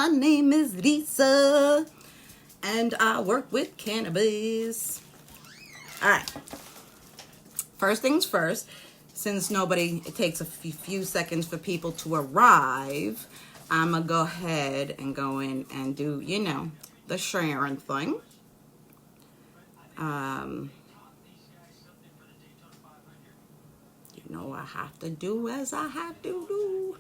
My name is Lisa, and I work with cannabis. All right. First things first, since it takes a few seconds for people to arrive, I'm going to go ahead and go in and do, the sharing thing. I have to do as I have to do.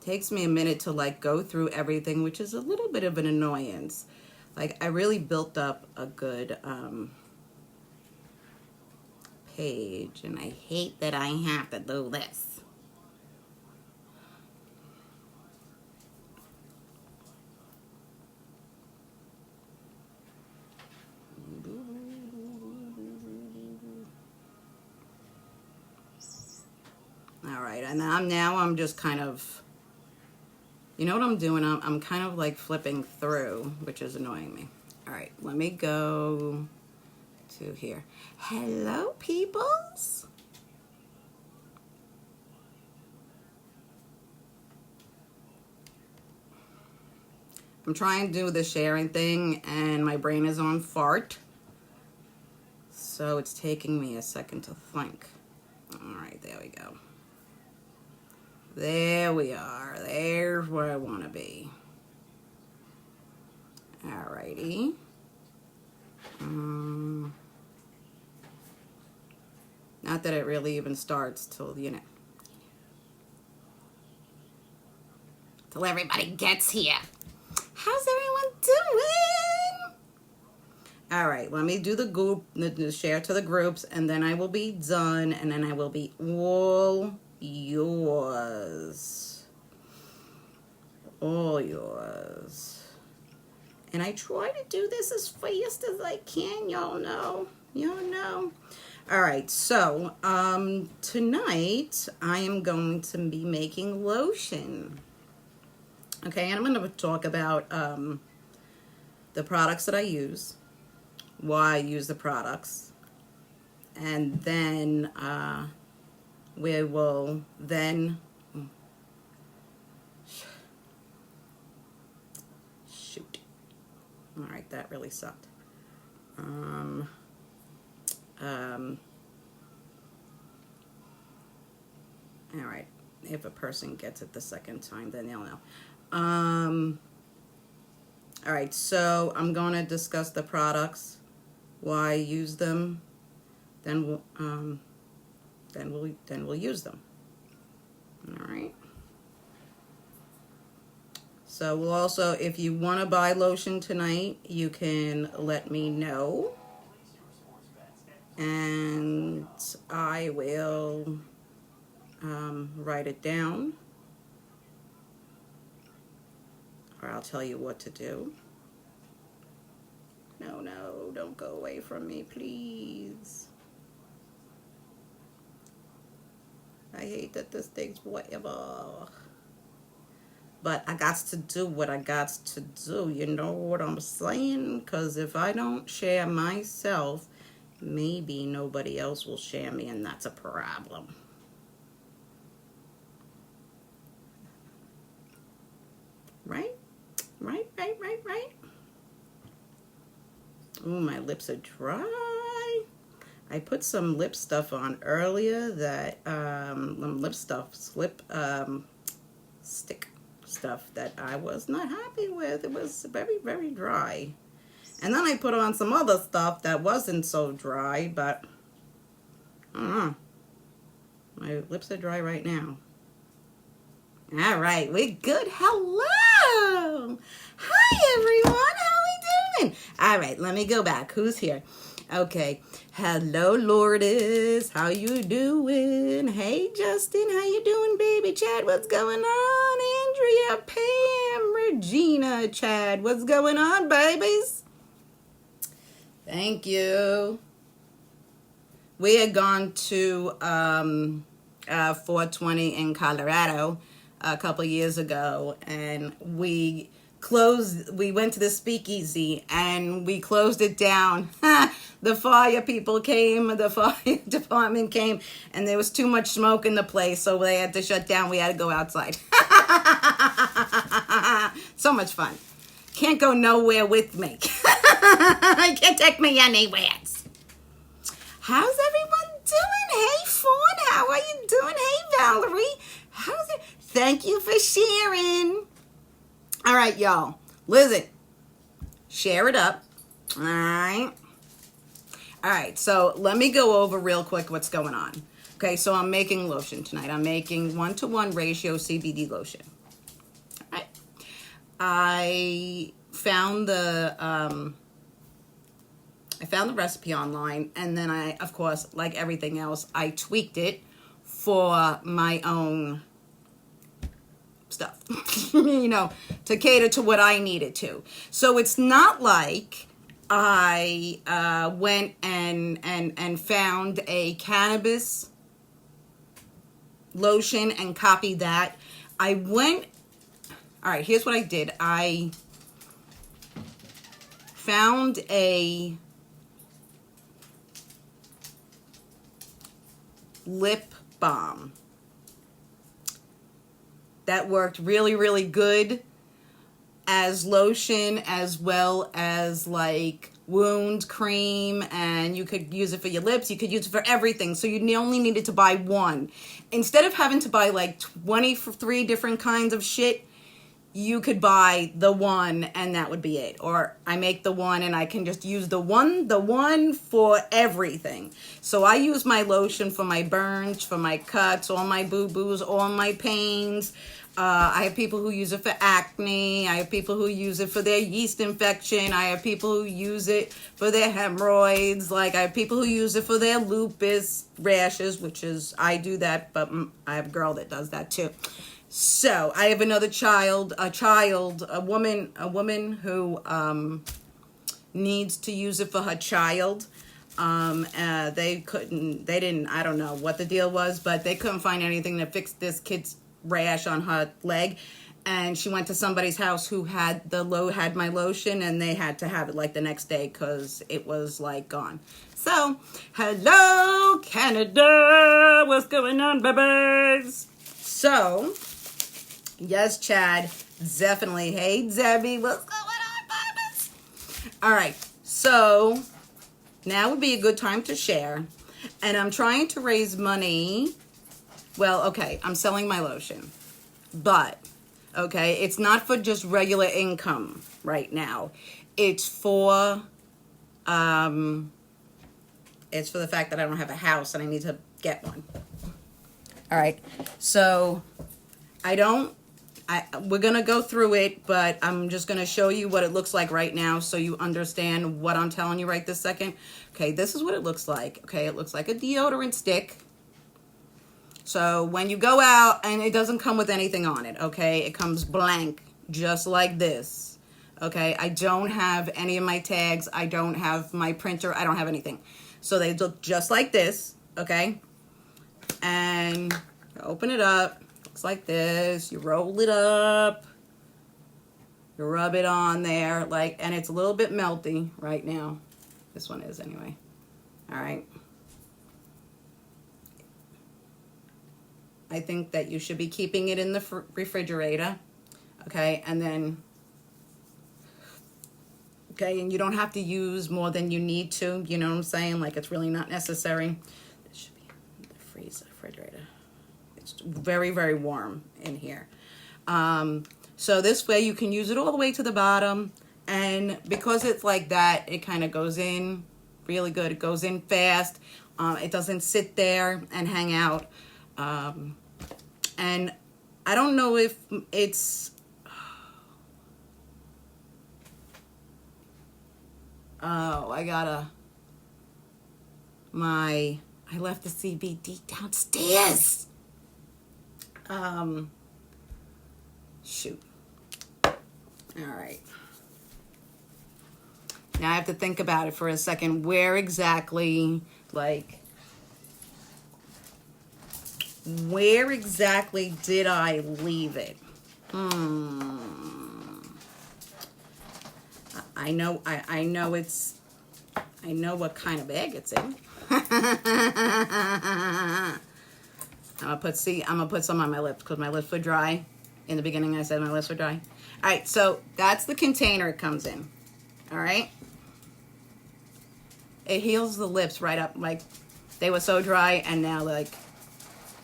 Takes me a minute to go through everything, which is a little bit of an annoyance. I really built up a good page, and I hate that I have to do this. All right, and I'm just kind of, you know what I'm doing? I'm kind of flipping through, which is annoying me. All right, let me go to here. Hello, peoples. I'm trying to do the sharing thing, and my brain is on fart. So it's taking me a second to think. All right, there we go. There we are. There's where I want to be. All righty. Not that it really even starts till, till everybody gets here. How's everyone doing? All right, let me do the share to the groups, and then I will be done, and then I will be all yours. All yours. And I try to do this as fast as I can, y'all know. All right, so tonight I am going to be making lotion. Okay, and I'm going to talk about the products that I use, why I use the products, and then we will then shoot. All right, that really sucked. All right, if a person gets it the second time, then they'll know. All right, so I'm going to discuss the products, why I use them, then we'll use them. All right. So we'll also, if you want to buy lotion tonight, you can let me know, and I will write it down, or I'll tell you what to do. No, don't go away from me, please. I hate that this takes forever. But I got to do what I got to do. You know what I'm saying? Because if I don't share myself, maybe nobody else will share me, and that's a problem. Right? Oh, my lips are dry. I put some lip stuff on earlier that, stick stuff that I was not happy with. It was very, very dry. And then I put on some other stuff that wasn't so dry, but I don't know. My lips are dry right now. All right, we're good. Hello. Hi, everyone. How we doing? All right, let me go back. Who's here? Okay. Hello, Lourdes. How you doing? Hey, Justin. How you doing, baby? Chad, what's going on? Andrea, Pam, Regina, Chad, what's going on, babies? Thank you. We had gone to 420 in Colorado a couple years ago, and we we went to the speakeasy and we closed it down. The fire people came, the fire department came, and there was too much smoke in the place, so they had to shut down. We had to go outside. So much fun. Can't go nowhere with me. You can't take me anywhere. How's everyone doing? Hey, Fawn, how are you doing? Hey, Valerie, how's it? Thank you for sharing. All right, y'all. Listen, share it up. All right. All right, so let me go over real quick what's going on. Okay, so I'm making lotion tonight. I'm making 1-to-1 ratio CBD lotion. All right. I found the recipe online, and then I, of course, like everything else, I tweaked it for my own stuff, you know, to cater to what I needed to. So it's not like I went and found a cannabis lotion and copied that. I went, all right, here's what I did. I found a lip balm that worked really, really good as lotion, as well as like wound cream, and you could use it for your lips, you could use it for everything. So you only needed to buy one. Instead of having to buy like 23 different kinds of shit, you could buy the one and that would be it. Or I make the one and I can just use the one for everything. So I use my lotion for my burns, for my cuts, all my boo-boos, all my pains. I have people who use it for acne. I have people who use it for their yeast infection. I have people who use it for their hemorrhoids. Like, I have people who use it for their lupus rashes, which is, I do that, but I have a girl that does that too. So I have another a woman who needs to use it for her child. They didn't, I don't know what the deal was, but they couldn't find anything to fix this kid's rash on her leg. And she went to somebody's house who had my lotion, and they had to have it like the next day because it was like gone. So, hello, Canada. What's going on, babies? So, yes, Chad, definitely. Hey, Debbie, what's going on, babies? All right, so now would be a good time to share. And I'm trying to raise money. Well, okay, I'm selling my lotion. But, okay, it's not for just regular income right now. It's for the fact that I don't have a house and I need to get one. All right, so we're going to go through it, but I'm just going to show you what it looks like right now so you understand what I'm telling you right this second. Okay, this is what it looks like. Okay, it looks like a deodorant stick. So when you go out, and it doesn't come with anything on it, okay? It comes blank, just like this, okay? I don't have any of my tags. I don't have my printer. I don't have anything. So they look just like this, okay? And you open it up. Looks like this. You roll it up. You rub it on there, and it's a little bit melty right now. This one is anyway. All right. I think that you should be keeping it in the refrigerator, okay? And then, okay, and you don't have to use more than you need to, you know what I'm saying? Like, it's really not necessary. It should be in the refrigerator. It's very, very warm in here. So this way you can use it all the way to the bottom, and because it's like that, it kind of goes in really good. It goes in fast. It doesn't sit there and hang out. And I don't know if it's, oh, I left the CBD downstairs. Shoot. All right. Now I have to think about it for a second. Where exactly did I leave it? I know what kind of bag it's in. I'm gonna put some on my lips because my lips were dry. In the beginning I said my lips were dry. All right, so that's the container it comes in. All right. It heals the lips right up, like they were so dry and now like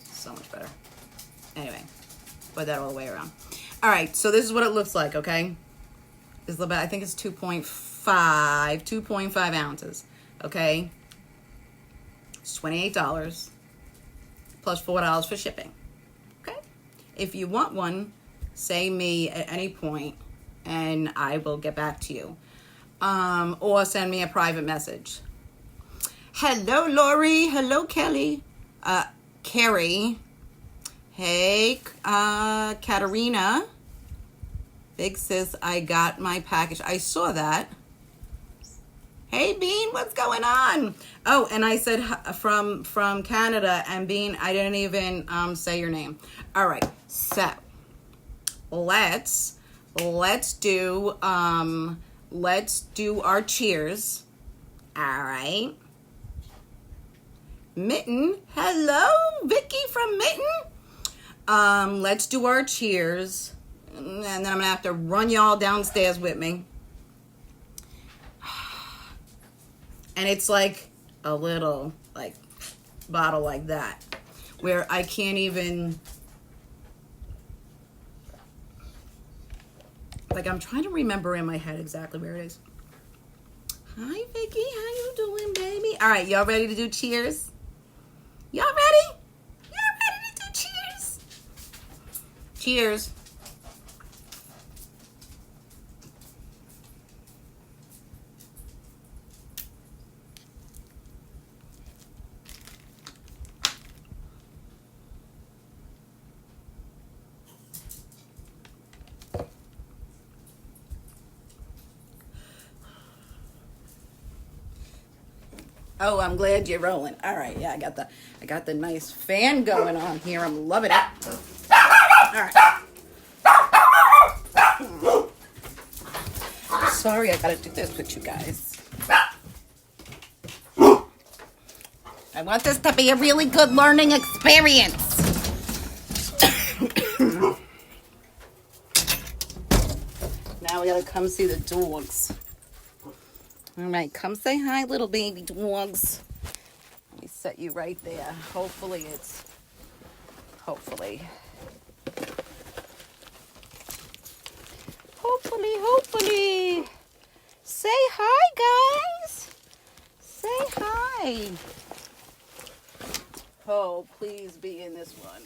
so much better. Anyway, put that all the way around. All right, so this is what it looks like, okay? This is about, I think it's 2.5 ounces, okay? It's $28 plus $4 for shipping, okay? If you want one, say me at any point and I will get back to you. Or send me a private message. Hello, Lori. Hello, Kelly. Carrie. Hey, Katerina. Big sis, I got my package. I saw that. Hey, Bean, what's going on? Oh, and I said from Canada, and Bean, I didn't even say your name. All right, so let's do our cheers. All right. Mitten, hello, Vicky from Mitten. Let's do our cheers, and then I'm gonna have to run y'all downstairs with me. And it's like a little like bottle like that, where I can't even, like, I'm trying to remember in my head exactly where it is. Hi, Vicky, how you doing, baby? All right, y'all ready to do cheers? Y'all ready? Y'all ready to do cheers? Cheers. Oh, I'm glad you're rolling. All right, yeah, I got the nice fan going on here. I'm loving it. All right. Sorry, I gotta do this with you guys. I want this to be a really good learning experience. Now we gotta come see the dogs. All right, come say hi, little baby dogs. Let me set you right there. Hopefully. Hopefully. Say hi, guys. Say hi. Oh, please be in this one.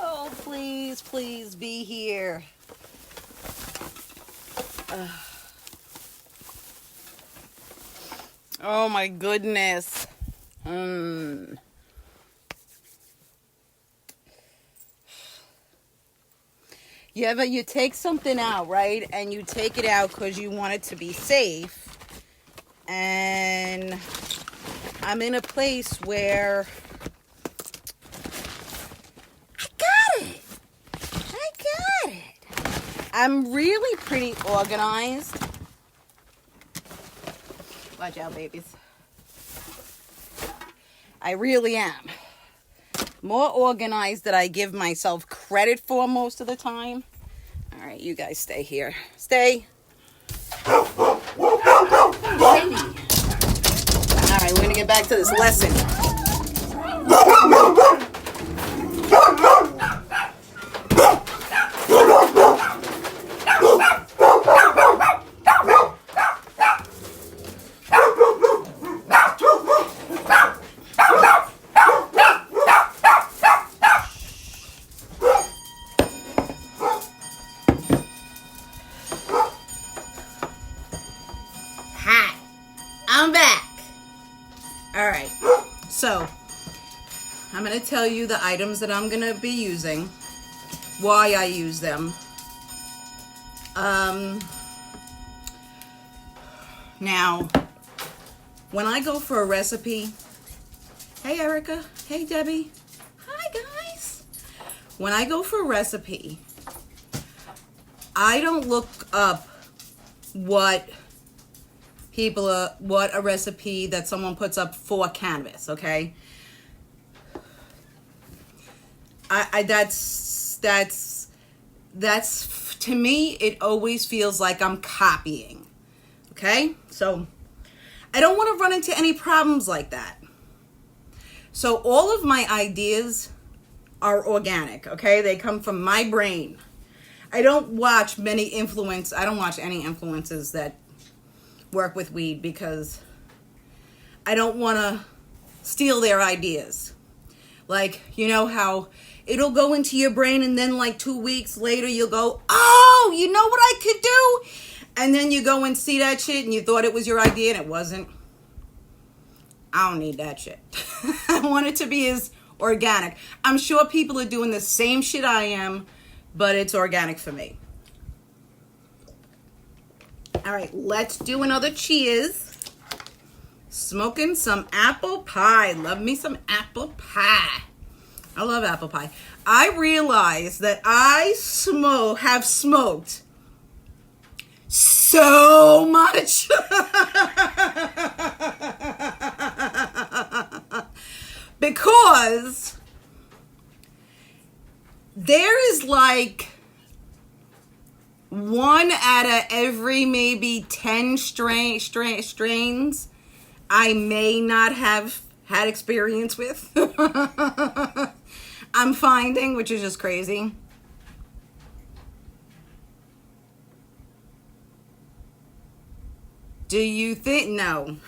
Oh, please be here. Oh my goodness. Yeah, but you take something out, right? And you take it out because you want it to be safe. And I'm in a place where I got it. I'm really pretty organized. Watch out, babies. I really am. More organized than I give myself credit for most of the time. All right, you guys stay here. Stay. All right, we're going to get back to this lesson. I'm back. All right, so I'm going to tell you the items that I'm going to be using, why I use them. Now, when I go for a recipe, hey Erica, hey Debbie, hi guys. When I go for a recipe, I don't look up what a recipe that someone puts up for cannabis, okay? That's to me, it always feels like I'm copying, okay? So I don't want to run into any problems like that. So all of my ideas are organic, okay? They come from my brain. I don't watch any influences that work with weed because I don't want to steal their ideas. Like, you know how it'll go into your brain and then like 2 weeks later you'll go, oh, you know what I could do? And then you go and see that shit and you thought it was your idea and it wasn't. I don't need that shit. I want it to be as organic. I'm sure people are doing the same shit I am, but it's organic for me. All right, let's do another cheers. Smoking some apple pie. Love me some apple pie. I love apple pie. I realize that I have smoked so much. Because there is like 1 out of every maybe 10 strains I may not have had experience with. I'm finding, which is just crazy. Do you think? No.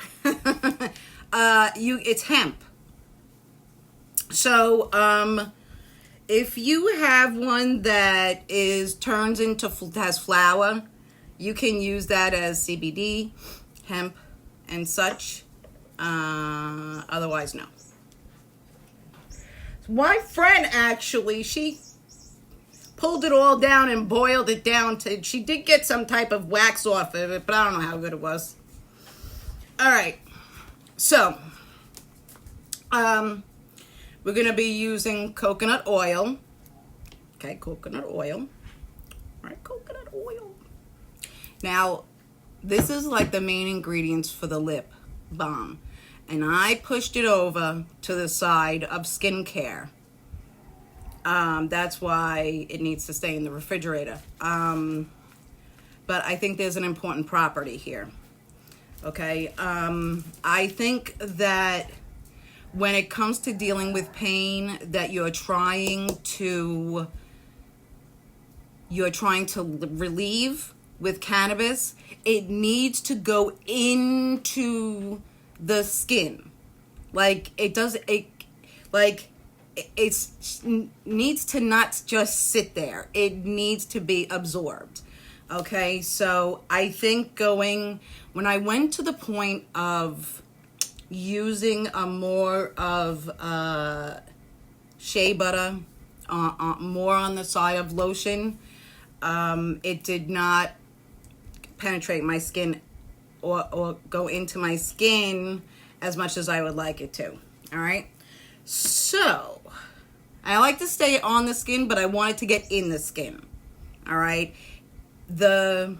It's hemp. So, if you have one that has flower, you can use that as CBD, hemp, and such. Otherwise, no. My friend actually, she pulled it all down and boiled it down she did get some type of wax off of it, but I don't know how good it was. All right. So, we're going to be using coconut oil. Okay, coconut oil. All right, coconut oil. Now, this is like the main ingredients for the lip balm. And I pushed it over to the side of skincare. That's why it needs to stay in the refrigerator. But I think there's an important property here. Okay, I think that when it comes to dealing with pain that you're trying to relieve with cannabis, it needs to go into the skin. Like it needs to not just sit there. It needs to be absorbed. Okay, so I think when I went to the point of using a more of shea butter, more on the side of lotion, it did not penetrate my skin or go into my skin as much as I would like it to. All right, so I like to stay on the skin, but I want it to get in the skin. All right, now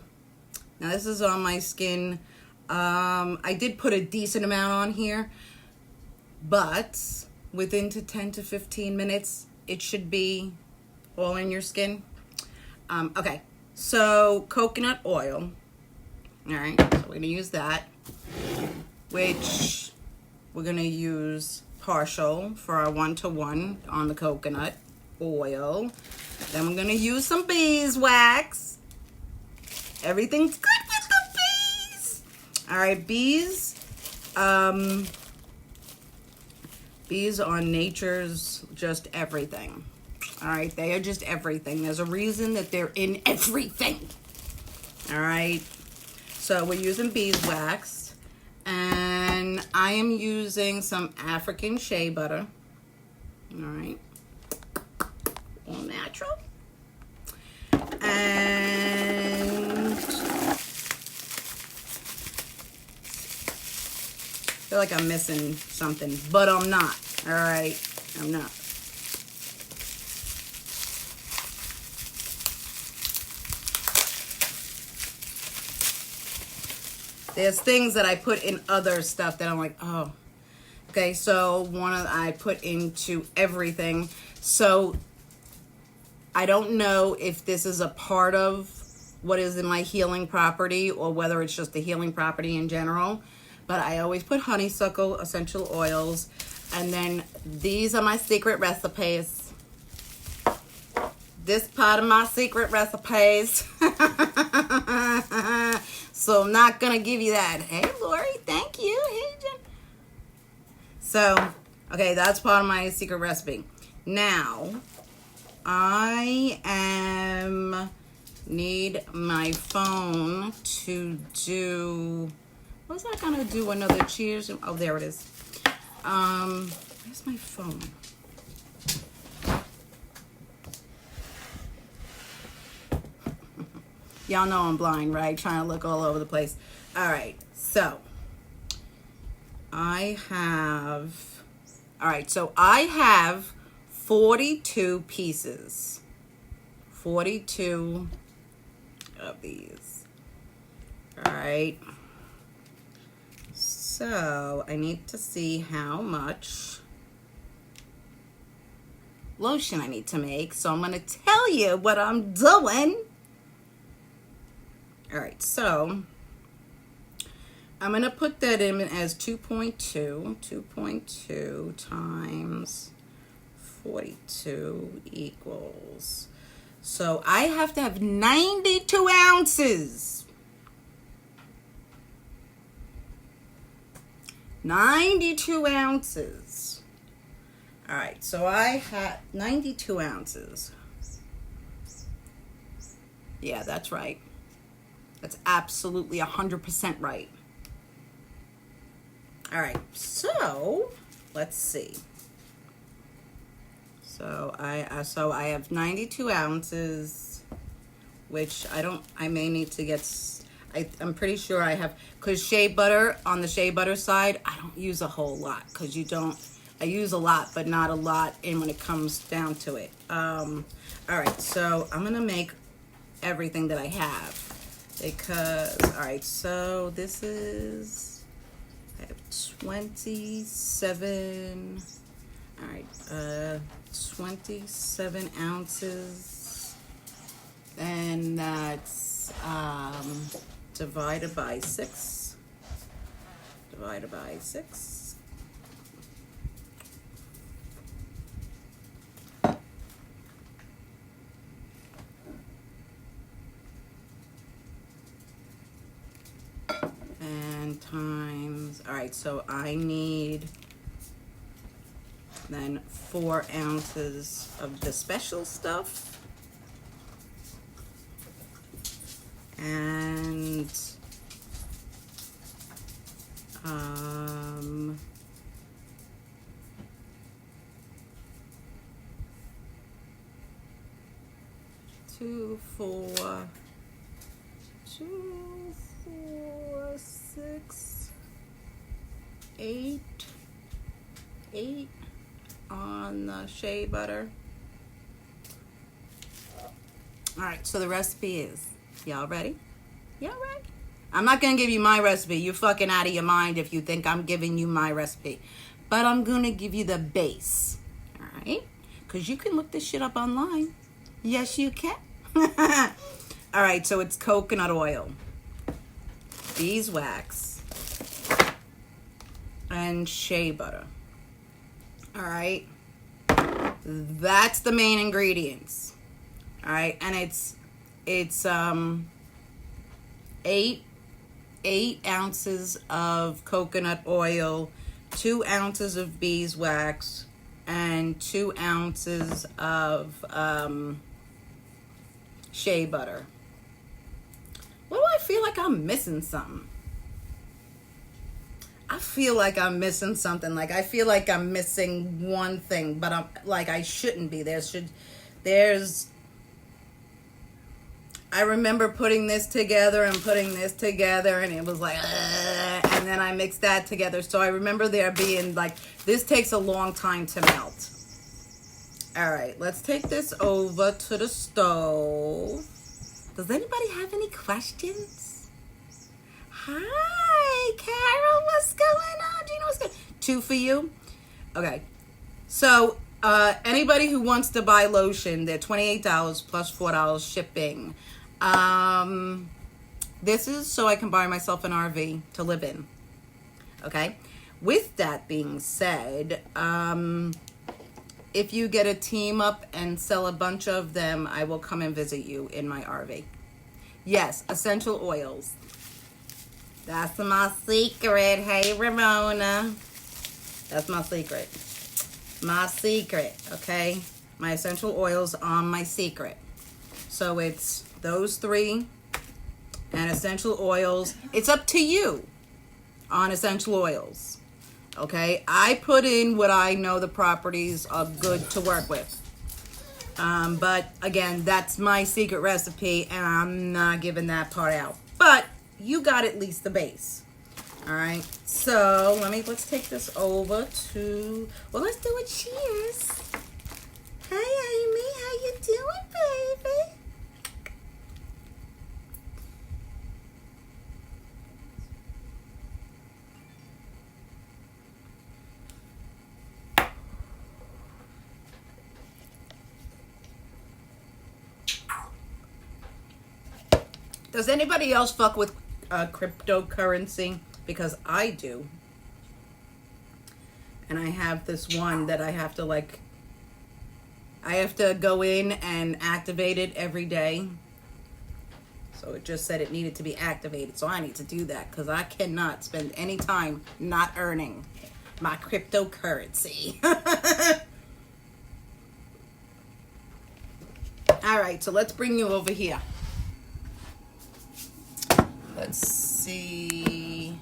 this is on my skin. I did put a decent amount on here, but within 10 to 15 minutes, it should be all in your skin. Okay, so coconut oil. All right, so we're gonna use that, which we're gonna use partial for our 1-to-1 on the coconut oil. Then we're gonna use some beeswax. Everything's good with the bees. All right, bees. Bees are nature's just everything. All right, they are just everything. There's a reason that they're in everything. All right, so we're using beeswax, and I am using some African shea butter. All right, all natural. And like I'm missing something, but I'm not. All right, I'm not. There's things that I put in other stuff that I'm like, oh. Okay, so I put into everything. So I don't know if this is a part of what is in my healing property or whether it's just the healing property in general. But I always put honeysuckle essential oils. And then these are my secret recipes. This part of my secret recipes. So I'm not going to give you that. Hey, Lori, thank you. Hey, Jen. So, okay, that's part of my secret recipe. Now, I need my phone to do, was I going to do another cheers? Oh, there it is. Where's my phone? Y'all know I'm blind, right? Trying to look all over the place. All right, so I have 42 pieces. 42 of these. All right. So I need to see how much lotion I need to make. So I'm going to tell you what I'm doing. All right, so I'm going to put that in as 2.2 times 42 equals. So I have to have 92 ounces. 92 ounces. All right, so I had 92 ounces. Yeah, that's right. That's absolutely 100% right. All right, so let's see. So I have 92 ounces, which I may need to get, I'm pretty sure I have, because shea butter, on the shea butter side, I don't use a whole lot, because I use a lot, but not a lot in when it comes down to it. All right, so I'm going to make everything that I have. Because, all right, so this is, I have 27, all right, 27 ounces, and that's divided by 6, and times, all right, so I need then 4 ounces of the special stuff, and 2, 4, 6, 8 on the shea butter. All right, so the recipe is, y'all ready? Y'all ready? I'm not gonna give you my recipe. You're fucking out of your mind if you think I'm giving you my recipe. But I'm gonna give you the base, all right? Because you can look this shit up online. Yes, you can. All right, so it's coconut oil, beeswax, and shea butter. All right, that's the main ingredients. All right, and it's 8 ounces of coconut oil, 2 ounces of beeswax, and 2 ounces of shea butter. What do I feel like I'm missing something? I feel like I'm missing something. Like I feel like I'm missing one thing, but I'm like I shouldn't be. I remember putting this together and putting this together, and it was like, and then I mixed that together. So I remember there being like, this takes a long time to melt. All right, let's take this over to the stove. Does anybody have any questions? Hi, Carol, what's going on? Do you know what's good? 2 for you? Okay, so anybody who wants to buy lotion, they're $28 plus $4 shipping. This is so I can buy myself an RV to live in. Okay. With that being said, if you get a team up and sell a bunch of them, I will come and visit you in my RV. Yes, essential oils. That's my secret. Hey, Ramona. That's my secret. My secret, okay? My essential oils are my secret. So it's those 3 and essential oils. It's up to you on essential oils, okay? I put in what I know the properties are good to work with. But again, that's my secret recipe, and I'm not giving that part out. But you got at least the base. All right, so let's take this over to, well, let's do a cheers. Hey, Amy, how you doing, baby? Does anybody else fuck with cryptocurrency? Because I do. And I have this one that I have to go in and activate it every day. So it just said it needed to be activated. So I need to do that because I cannot spend any time not earning my cryptocurrency. All right, so let's bring you over here. Let's see.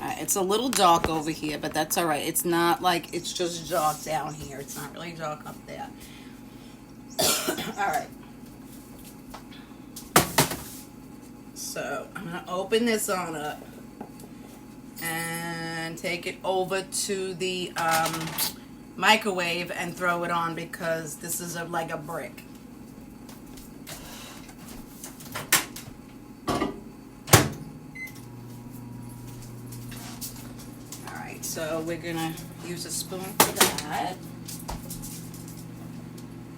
It's a little dark over here, but that's all right. It's not like it's just dark down here. It's not really dark up there. All right. So I'm going to open this on up and take it over to the microwave and throw it on because this is like a brick. Alright, so we're gonna use a spoon for that.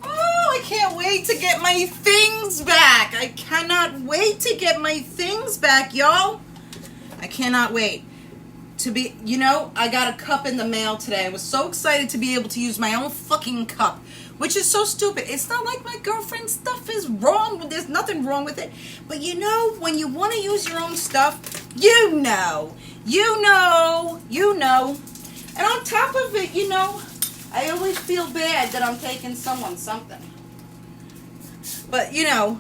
Oh, I can't wait to get my things back. I cannot wait to get my things back, y'all. I cannot wait. I got a cup in the mail today. I was so excited to be able to use my own fucking cup, which is so stupid. It's not like my girlfriend's stuff is wrong. There's nothing wrong with it. But when you want to use your own stuff, you know. And on top of it, I always feel bad that I'm taking someone something. But, you have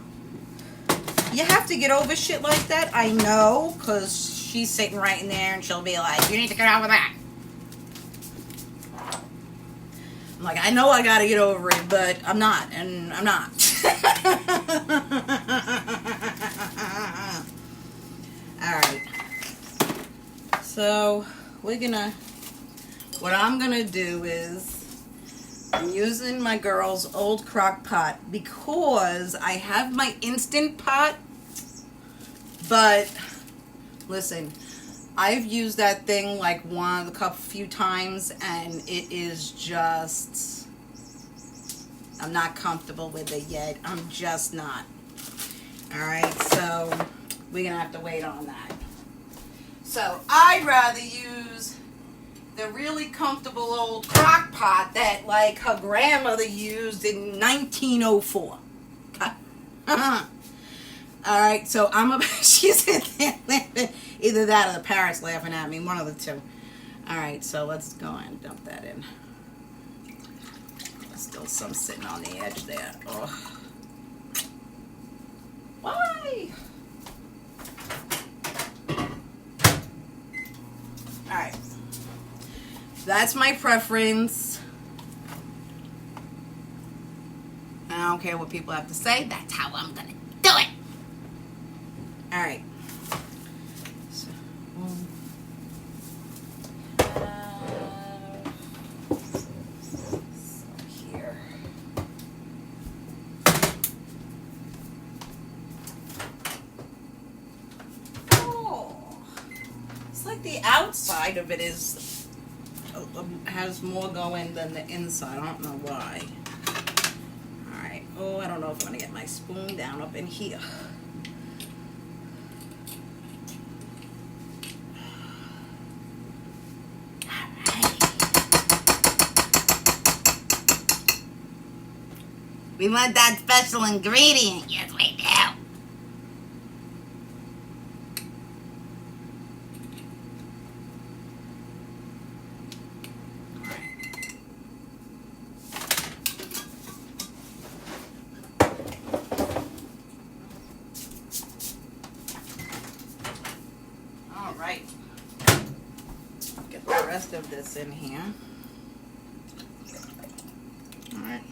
to get over shit like that. I know, because she's sitting right in there and she'll be like, you need to get out with that. I'm like, I know I gotta get over it, but I'm not, and I'm not. Alright. So, what I'm gonna do is, I'm using my girl's old crock pot because I have my Instant Pot, but listen, I've used that thing like a few times and it is just, I'm not comfortable with it yet. I'm just not. Alright, so we're gonna have to wait on that. So I'd rather use the really comfortable old crock pot that like her grandmother used in 1904. Okay? Alright, so she's in there laughing. Either that or the parrot's laughing at me, one of the two. Alright, so let's go and dump that in. There's still some sitting on the edge there. Oh. Why? Alright. That's my preference. I don't care what people have to say. That's how I'm gonna do it. All right. So, here. Oh, it's like the outside of it has more going than the inside. I don't know why. All right. Oh, I don't know if I'm gonna get my spoon down up in here. We want that special ingredient. Yes, we do. All right. Get the rest of this in here. All right.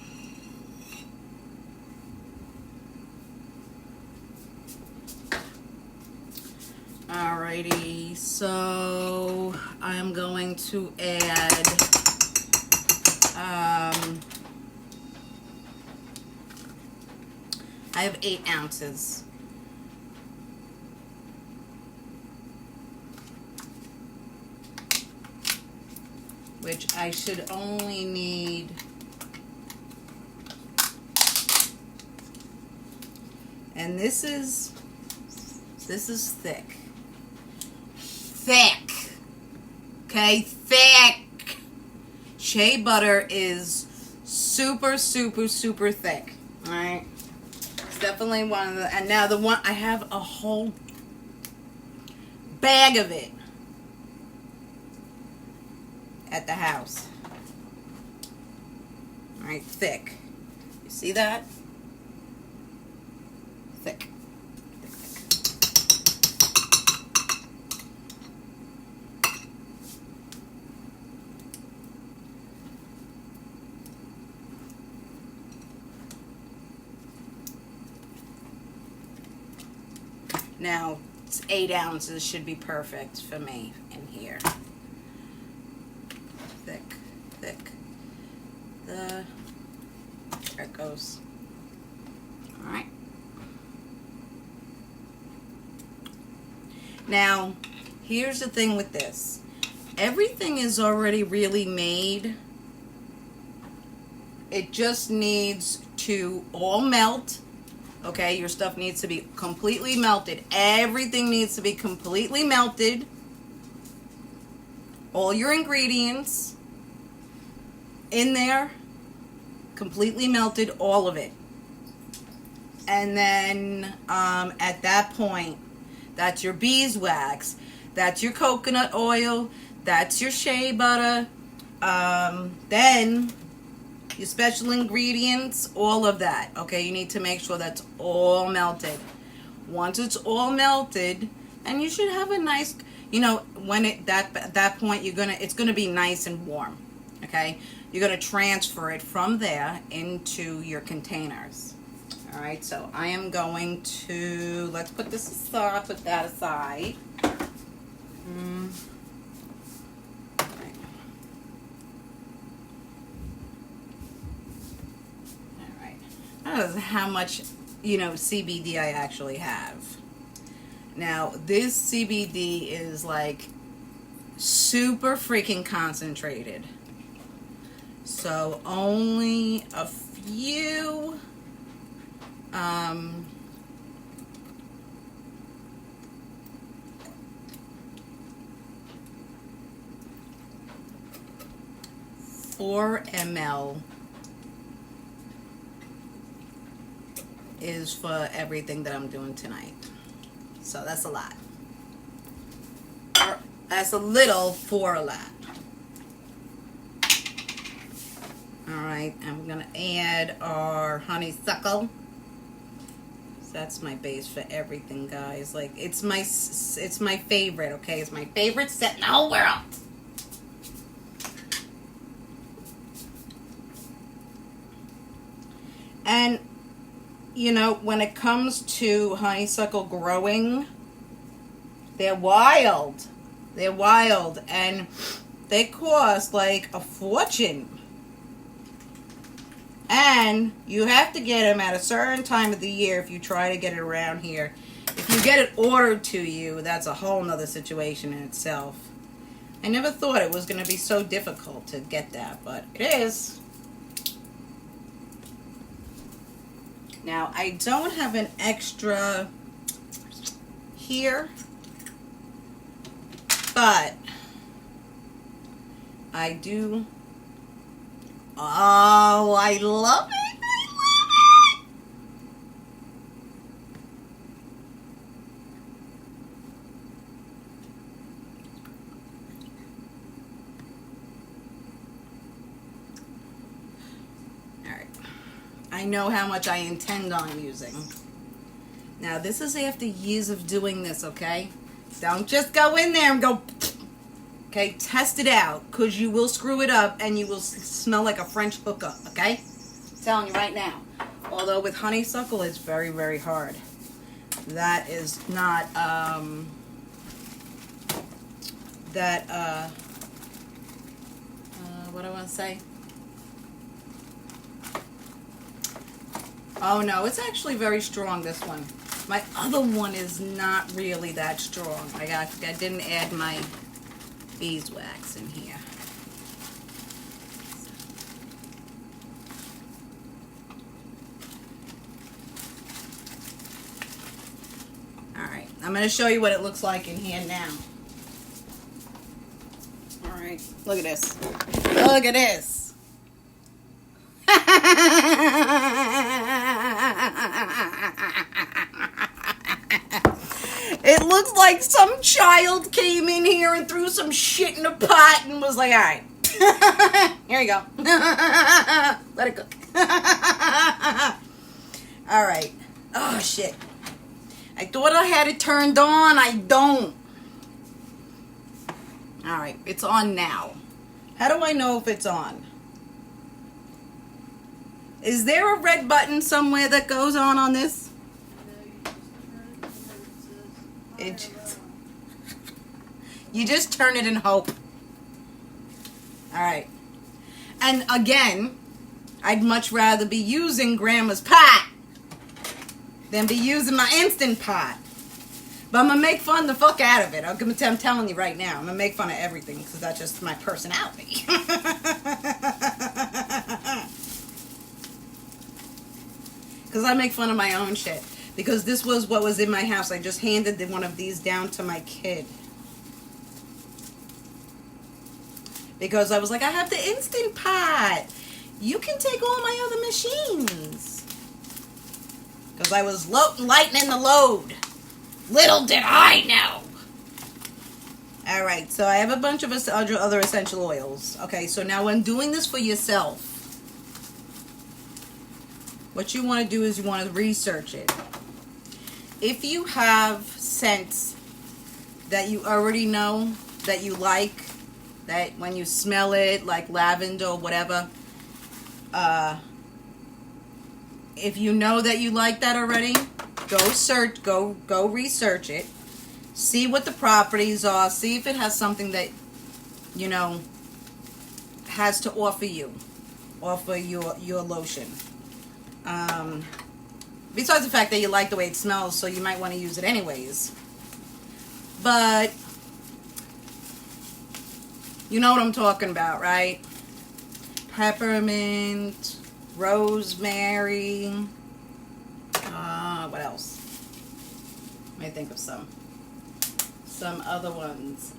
Alrighty, so I'm going to add I have 8 ounces. Which I should only need and this is thick. Thick. Okay, thick. Shea butter is super, super, super thick. Alright. It's definitely one of the, and now the one, I have a whole bag of it at the house. Alright, thick. You see that? Thick. Now, it's 8 ounces should be perfect for me in here. Thick, thick. There it goes. All right. Now, here's the thing with this. Everything is already really made. It just needs to all melt. Okay, your stuff needs to be completely melted. Everything needs to be completely melted. All your ingredients in there, completely melted, all of it. And then at that point, that's your beeswax, that's your coconut oil, that's your shea butter, then your special ingredients, all of that. Okay, you need to make sure that's all melted. Once it's all melted, and you should have a nice, you know, when at that point it's gonna be nice and warm. Okay, you're gonna transfer it from there into your containers. All right, so I am going to, let's put this aside, put that aside. I don't know how much, you know, CBD I actually have. Now, this CBD is like super freaking concentrated. So only a few 4 ml is for everything that I'm doing tonight. So that's a lot. That's a little for a lot. Alright, and we're going to add our honeysuckle. So that's my base for everything, guys. Like, it's my favorite, okay? It's my favorite scent in the whole world. And, you know, when it comes to honeysuckle growing, they're wild. They're wild. And they cost like a fortune. And you have to get them at a certain time of the year if you try to get it around here. If you get it ordered to you, that's a whole nother situation in itself. I never thought it was going to be so difficult to get that, but it is. Now, I don't have an extra here, but I do. Oh, I love it. I know how much I intend on using. Now, this is after years of doing this, okay? Don't just go in there and go, okay? Test it out, because you will screw it up and you will smell like a French hookup, okay? I'm telling you right now. Although with honeysuckle, it's very, very hard. That is not, what do I want to say? Oh no, it's actually very strong, this one. My other one is not really that strong. I didn't add my beeswax in here. Alright, I'm going to show you what it looks like in here now. Alright, look at this. Look at this. It looks like some child came in here and threw some shit in a pot and was like, alright, here you go. Let it cook. Alright. Oh, shit. I thought I had it turned on. I don't. Alright, it's on now. How do I know if it's on? Is there a red button somewhere that goes on this? You just turn it and hope. Alright. And again, I'd much rather be using Grandma's pot than be using my Instant Pot. But I'm going to make fun the fuck out of it. I'm telling you right now. I'm going to make fun of everything because that's just my personality. Because I make fun of my own shit. Because this was what was in my house. I just handed one of these down to my kid. Because I was like, I have the Instant Pot. You can take all my other machines. Because I was lightening the load. Little did I know. Alright, so I have a bunch of other essential oils. Okay, so now when doing this for yourself, what you want to do is you want to research it. If you have scents that you already know that you like, that when you smell it, like lavender or whatever, if you know that you like that already, go research it, see what the properties are, see if it has something that, you know, has to offer your lotion. Besides the fact that you like the way it smells, so you might want to use it anyways. But you know what I'm talking about, right? Peppermint, rosemary, what else? Let me think of some other ones.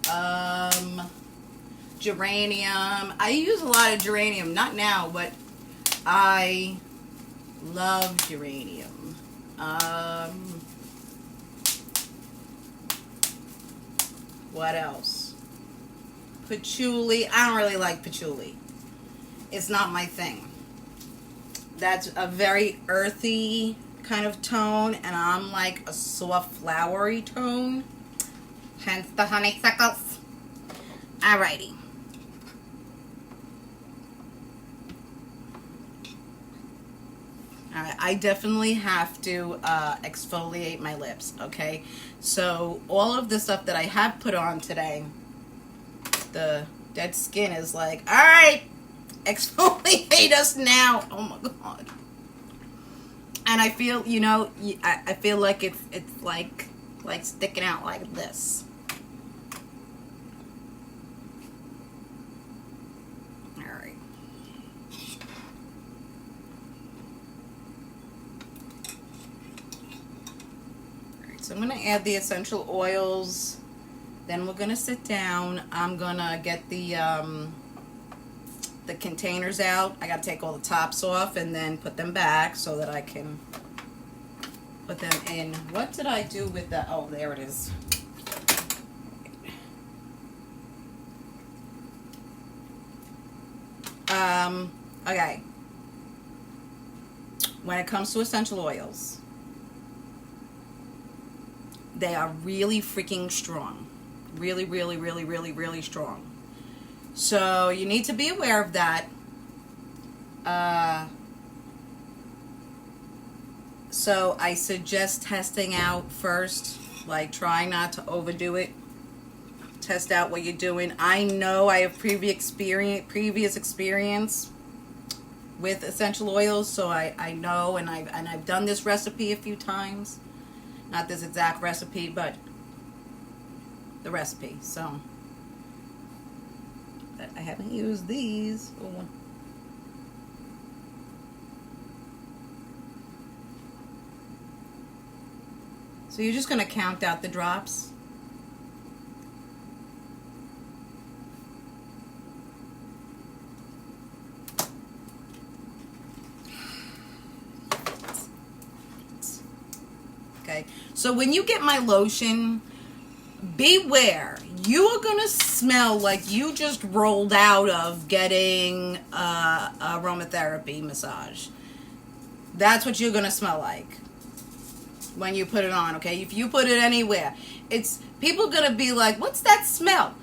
Geranium. I use a lot of geranium, not now, but I love geranium. What else? Patchouli. I don't really like patchouli. It's not my thing. That's a very earthy kind of tone, and I'm like a soft flowery tone. Hence the honeysuckles. Alrighty. I definitely have to exfoliate my lips, okay? So all of the stuff that I have put on today, the dead skin is like, all right, exfoliate us now. Oh my God. And I feel, you know, I feel like it's like sticking out like this. All right. So I'm going to add the essential oils. Then we're going to sit down. I'm going to get the containers out. I got to take all the tops off and then put them back so that I can put them in. What did I do with the... Oh, there it is. Okay. When it comes to essential oils, they are really freaking strong. Really, really, really, really, really strong. So you need to be aware of that. So I suggest testing out first, like trying not to overdo it. Test out what you're doing. I know I have previous experience with essential oils, so I know, and I've done this recipe a few times. Not this exact recipe, but the recipe. So, but I haven't used these. Oh. So you're just going to count out the drops. Okay, so when you get my lotion, beware. You are going to smell like you just rolled out of getting aromatherapy massage. That's what you're going to smell like when you put it on, okay? If you put it anywhere, people are going to be like, what's that smell?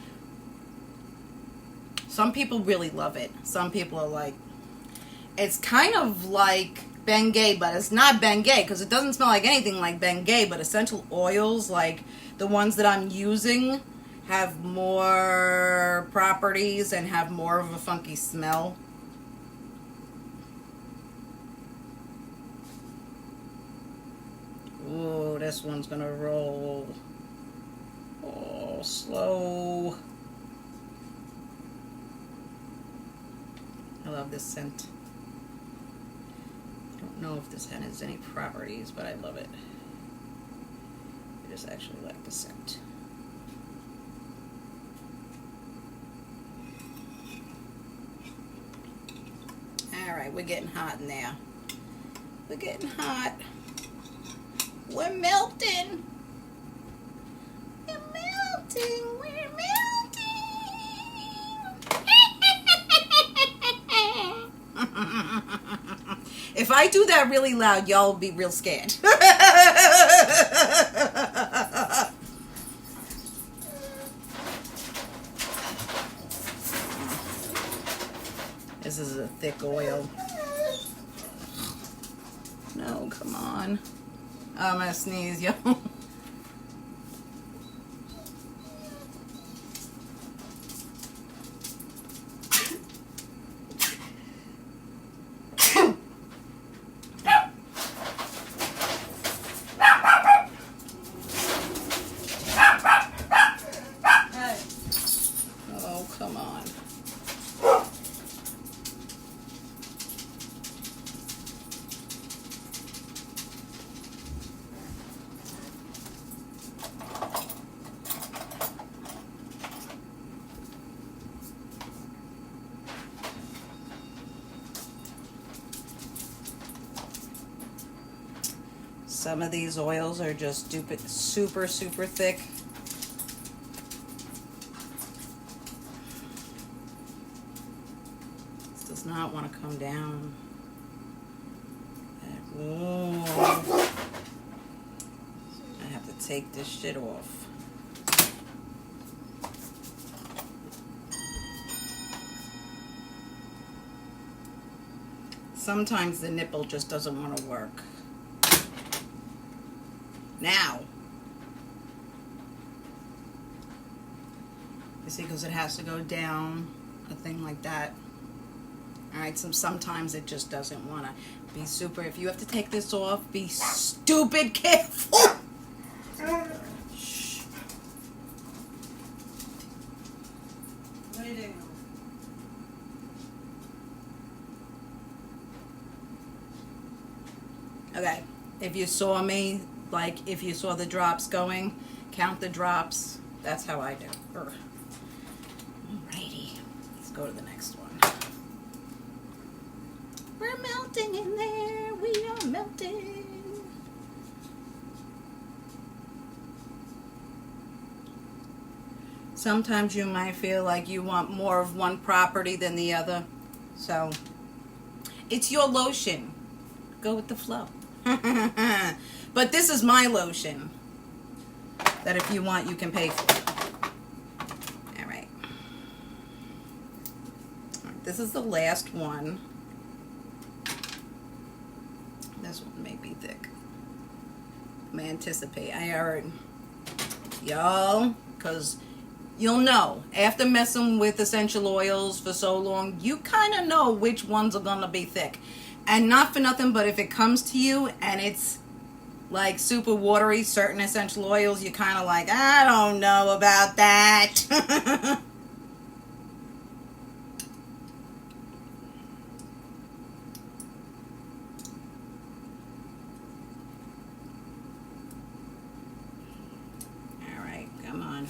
Some people really love it. Some people are like, it's kind of like Bengay, but it's not Bengay because it doesn't smell like anything like Bengay, but essential oils, like the ones that I'm using, have more properties and have more of a funky smell. Ooh, this one's gonna roll. Oh, slow. I love this scent. I don't know if this has any properties, but I love it. I just actually like the scent. Alright, we're getting hot in there. We're getting hot. We're melting. We're melting. We're melting. If I do that really loud, y'all will be real scared. This is a thick oil. No, come on. I'm gonna sneeze, yo. Oh, come on. Some of these oils are just super, super thick. This does not want to come down. Oh. I have to take this shit off. sometimes the nipple just doesn't want to work. Now, you see, because it has to go down, a thing like that. All right, so sometimes it just doesn't want to be super. If you have to take this off, be stupid careful. Shh. What are you doing? Okay, if you saw me, like if you saw the drops going, count the drops. That's how I do. Alrighty, let's go to the next one. We're melting in there. We are melting. Sometimes you might feel like you want more of one property than the other. So, it's your lotion. Go with the flow. But this is my lotion that if you want, you can pay for. All right. This is the last one. This one may be thick. May anticipate. I heard y'all, because you'll know after messing with essential oils for so long, you kind of know which ones are gonna be thick. And not for nothing, but if it comes to you and it's like super watery, certain essential oils, you're kind of like, I don't know about that. All right, come on.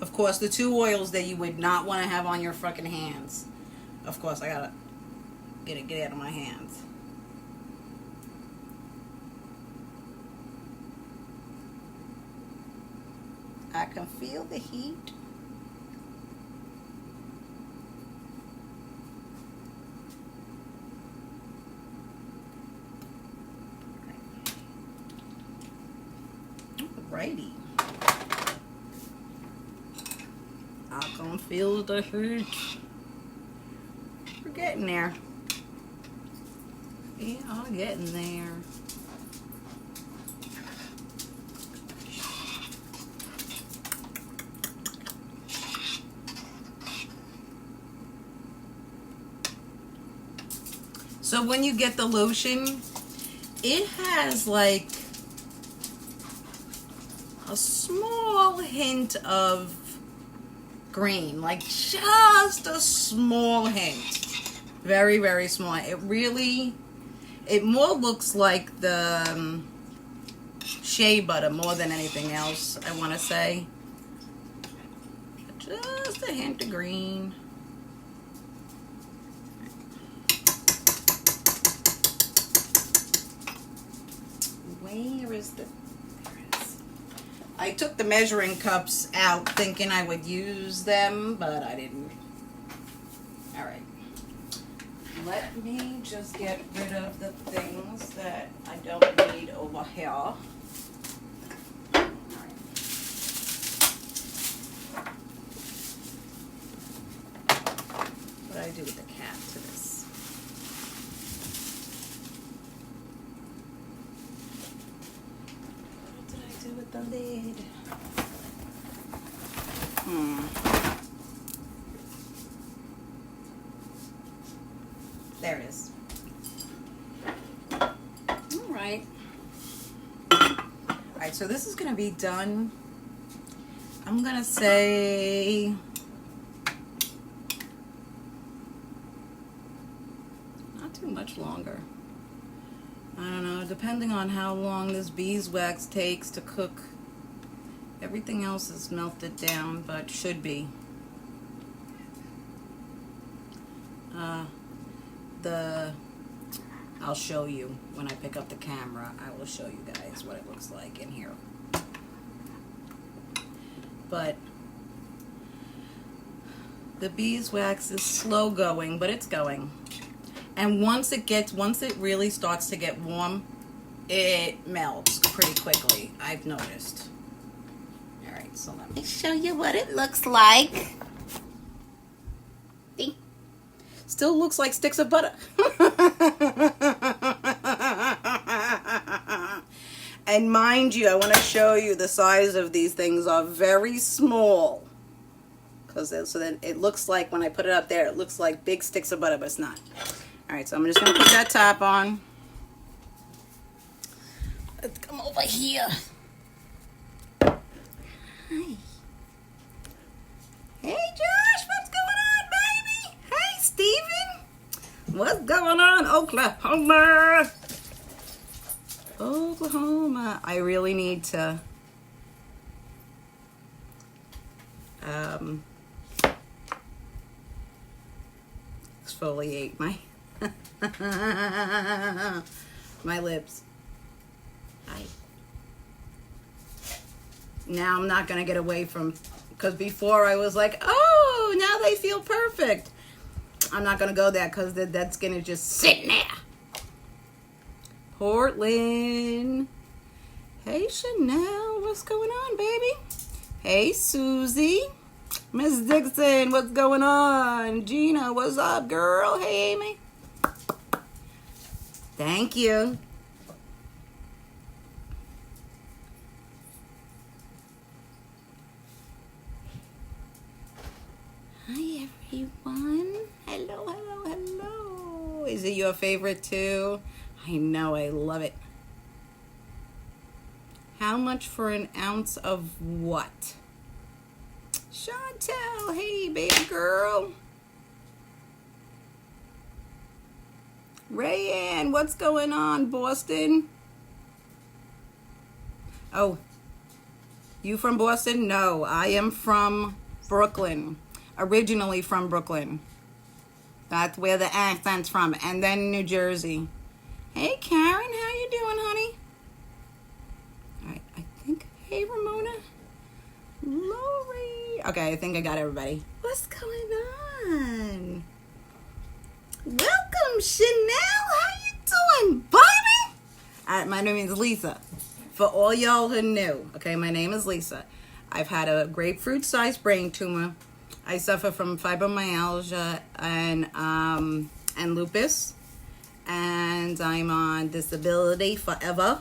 Of course, the two oils that you would not want to have on your fucking hands. Of course, I gotta get out of my hands. I can feel the heat. Alrighty. I can feel the heat. We're getting there. We are getting there. So when you get the lotion, it has like a small hint of green, like just a small hint. Very, very small. It more looks like the shea butter more than anything else, I want to say. Just a hint of green. Where is the... There it is. I took the measuring cups out thinking I would use them, but I didn't. All right. Let me just get rid of the things that I don't need over here. All right. What do I do with the cap to this? What did I do with the lid? There it is. All right. All right, so this is going to be done. I'm going to say not too much longer. I don't know, depending on how long this beeswax takes to cook. Everything else is melted down, but should be. I'll show you when I pick up the camera. I will show you guys what it looks like in here. But the beeswax is slow going, but it's going. And once it really starts to get warm, it melts pretty quickly, I've noticed. All right. right, so let me show you what it looks like. See? Still looks like sticks of butter. And mind you, I want to show you the size of these things are very small. So then it looks like, when I put it up there, it looks like big sticks of butter, but it's not. All right, so I'm just going to put that top on. Let's come over here. Hi. Hey, Josh, what's going on, baby? Hey, Steven. What's going on, Oklahoma? Oklahoma. I really need to exfoliate my my lips. Now I'm not gonna get away from, because before I was like, oh, now they feel perfect. I'm not gonna go there because that's gonna just sit there. Portland. Hey, Chanel, what's going on, baby? Hey, Susie. Miss Dixon, what's going on? Gina, what's up, girl? Hey, Amy. Thank you. Hi, everyone. Hello, hello, hello. Is it your favorite, too? I know, I love it. How much for an ounce of what? Chantel, hey, baby girl. Rayanne, what's going on, Boston? Oh, you from Boston? No, I am from Brooklyn. Originally from Brooklyn. That's where the accent's from. And then New Jersey. Hey, Karen, how you doing, honey? All right, I think, hey, Ramona. Lori. Okay, I think I got everybody. What's going on? Welcome, Chanel. How you doing, baby? All right, my name is Lisa. For all y'all who knew, okay, my name is Lisa. I've had a grapefruit-sized brain tumor. I suffer from fibromyalgia and lupus. And I'm on disability forever.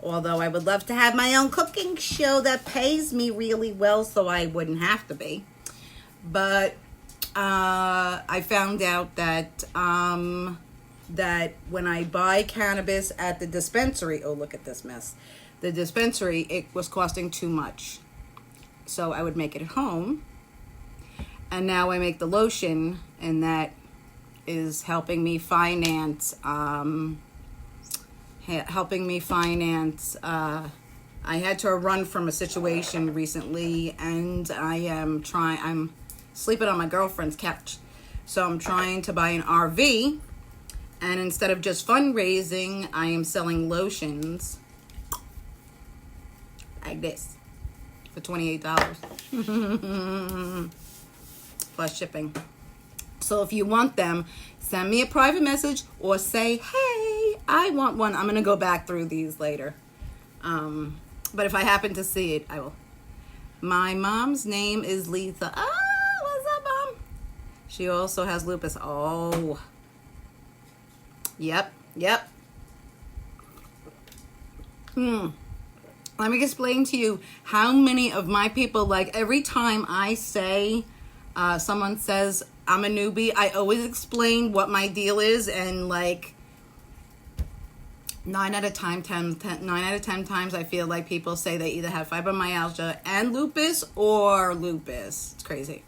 Although I would love to have my own cooking show that pays me really well so I wouldn't have to be. But I found out that that when I buy cannabis at the dispensary, oh, look at this mess. The dispensary, it was costing too much. So I would make it at home. And now I make the lotion, and that is helping me finance, I had to run from a situation recently, and I'm sleeping on my girlfriend's couch. So I'm trying to buy an RV, and instead of just fundraising, I am selling lotions like this for $28 plus shipping. So if you want them, send me a private message or say, hey, I want one. I'm going to go back through these later. But if I happen to see it, I will. My mom's name is Lisa. Oh, what's up, Mom? She also has lupus. Oh. Yep. Let me explain to you how many of my people, like every time I say, someone says, I'm a newbie, I always explain what my deal is, and like 9 out of 10 times I feel like people say they either have fibromyalgia and lupus or lupus. It's crazy.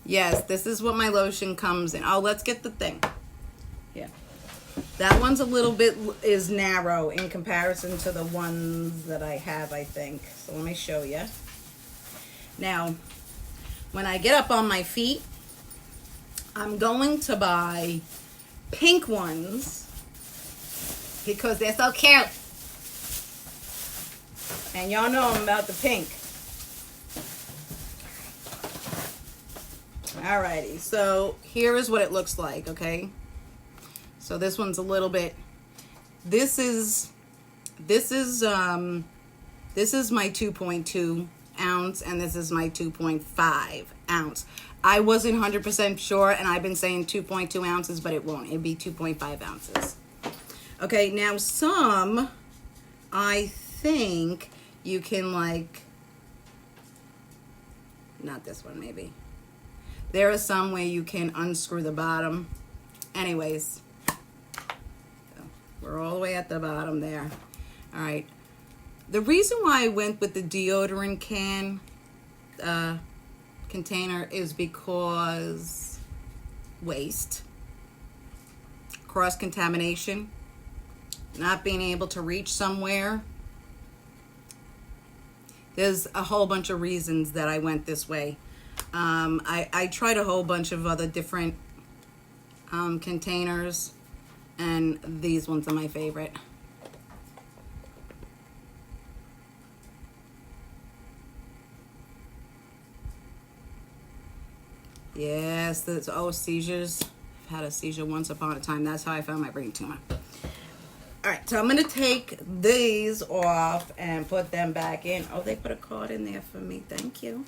Yes, this is what my lotion comes in. Oh, let's get the thing. Yeah. That one's a little bit is narrow in comparison to the ones that I have, I think. So let me show you. Now, when I get up on my feet, I'm going to buy pink ones because they're so cute. And y'all know I'm about the pink. Alrighty, so here is what it looks like, okay? So this one's a little bit, this is This is my 2.2 ounce, and this is my 2.5 ounce. I wasn't 100% sure, and I've been saying 2.2 ounces, but it won't. It'd be 2.5 ounces. Okay, now some, I think you can like, not this one maybe. There are some where you can unscrew the bottom. Anyways, so we're all the way at the bottom there. All right. The reason why I went with the deodorant container is because waste, cross-contamination, not being able to reach somewhere. There's a whole bunch of reasons that I went this way. I tried a whole bunch of other different containers, and these ones are my favorite. Yes, that's seizures. I've had a seizure once upon a time. That's how I found my brain tumor. All right, so I'm going to take these off and put them back in. Oh, they put a card in there for me. Thank you.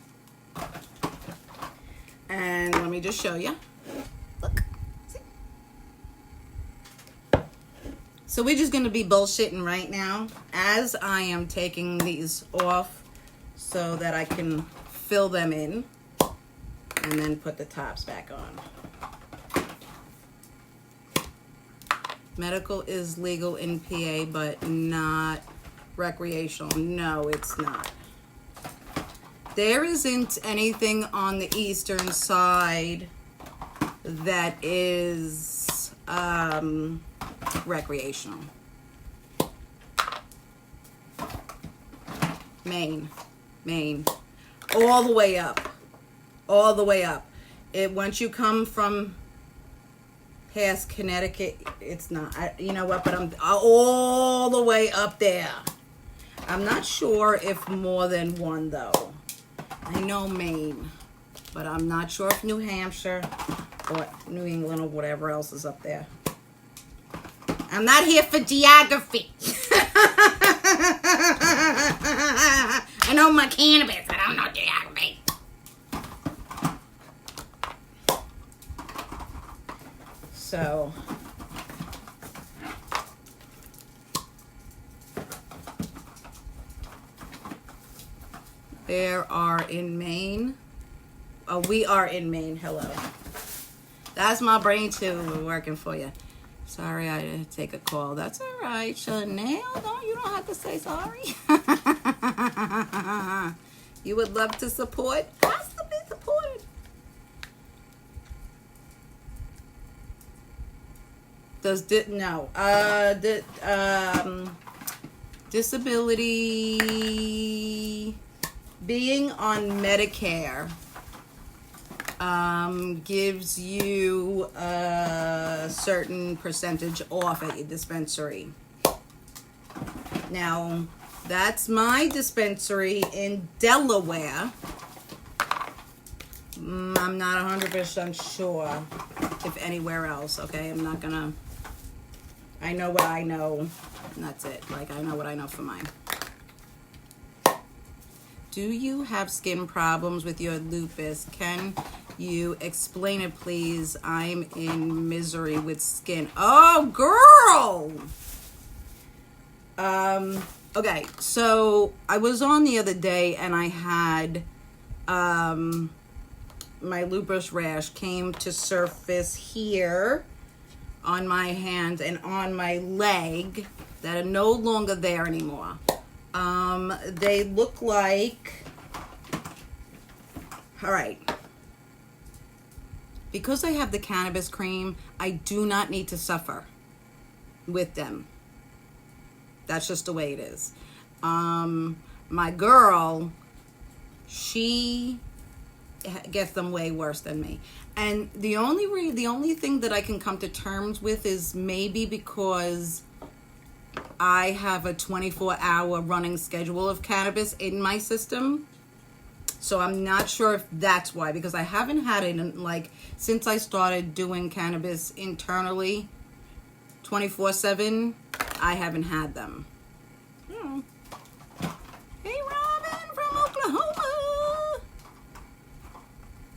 And let me just show you. Look. See? So we're just going to be bullshitting right now as I am taking these off so that I can fill them in and then put the tops back on. Medical is legal in PA, but not recreational. No, it's not. There isn't anything on the eastern side that is recreational. Maine, all the way up, all the way up. Once you come from past Connecticut, it's not. You know what? But I'm all the way up there. I'm not sure if more than one though. I know Maine, but I'm not sure if New Hampshire or New England or whatever else is up there. I'm not here for geography. I know my cannabis. I don't know geography. So there are in Maine. Oh, we are in Maine. Hello. That's my brain too. We're working for you. Sorry, I didn't take a call. That's all right, Chanel. No, you don't have to say sorry. You would love to support. Has to be supported. Disability, being on Medicare gives you a certain percentage off at your dispensary. Now, that's my dispensary in Delaware. I'm not 100% sure if anywhere else, okay? I'm not gonna... I know what I know, and that's it. Like, I know what I know for mine. Do you have skin problems with your lupus? Can you explain it, please? I'm in misery with skin. Oh, girl! Okay, so I was on the other day, and I had my lupus rash came to surface here on my hand and on my leg that are no longer there anymore. They look like, all right, because I have the cannabis cream, I do not need to suffer with them. That's just the way it is. My girl, she gets them way worse than me. And the only thing that I can come to terms with is maybe because I have a 24-hour running schedule of cannabis in my system. So I'm not sure if that's why, because I haven't had it in, like, since I started doing cannabis internally 24/7, I haven't had them.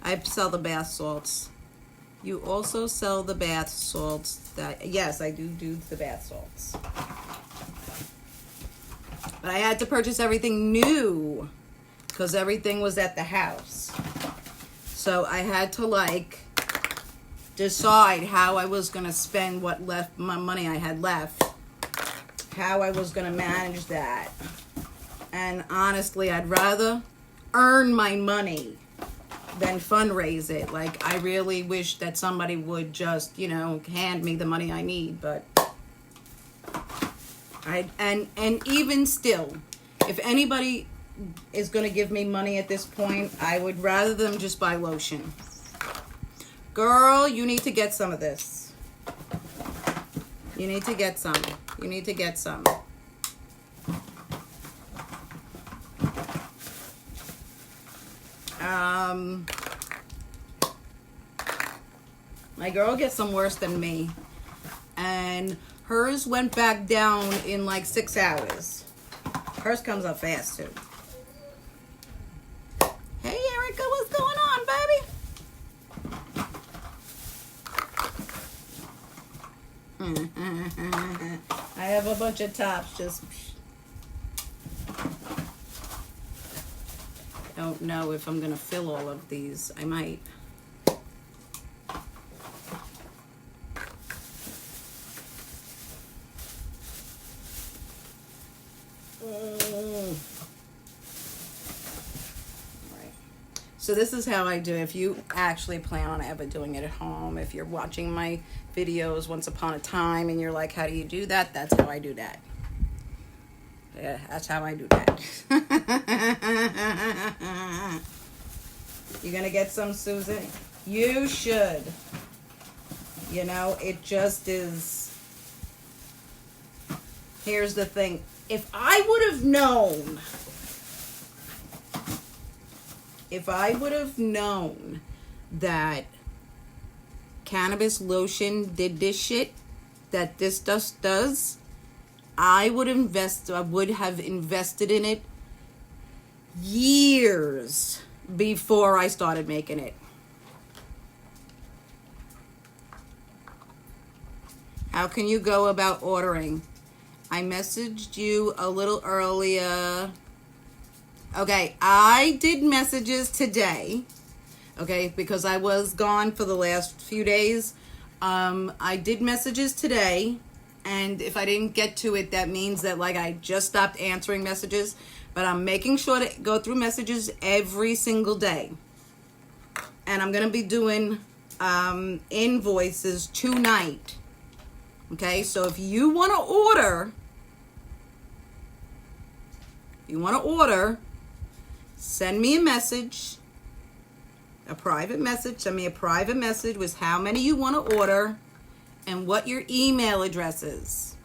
I sell the bath salts. You also sell the bath salts. Yes, I do the bath salts. But I had to purchase everything new because everything was at the house. So I had to like decide how I was going to spend what left, my money I had left, how I was going to manage that. And honestly, I'd rather earn my money than fundraise it. Like, I really wish that somebody would just, you know, hand me the money I need, but and even still, if anybody is going to give me money at this point, I would rather them just buy lotion. Girl, you need to get some of this. You need to get some. You need to get some. My girl gets some worse than me, and hers went back down in like 6 hours. Hers comes up fast too. Hey Erica, what's going on, baby? I have a bunch of tops. Just don't know if I'm gonna fill all of these. I might. So this is how I do it. If you actually plan on ever doing it at home, if you're watching my videos once upon a time and you're like, how do you do that? That's how I do that. Yeah, that's how I do that. You're gonna get some, Susan? You should. You know, it just is. Here's the thing. If I would have known that cannabis lotion did this shit, that this stuff does, I would have invested in it years before I started making it. How can you go about ordering? I messaged you a little earlier. Okay, I did messages today, okay, because I was gone for the last few days. I did messages today, and if I didn't get to it, that means that, like, I just stopped answering messages, but I'm making sure to go through messages every single day. And I'm going to be doing invoices tonight, okay? So if you want to order, send me a message, a private message. Send me a private message with how many you want to order and what your email address is.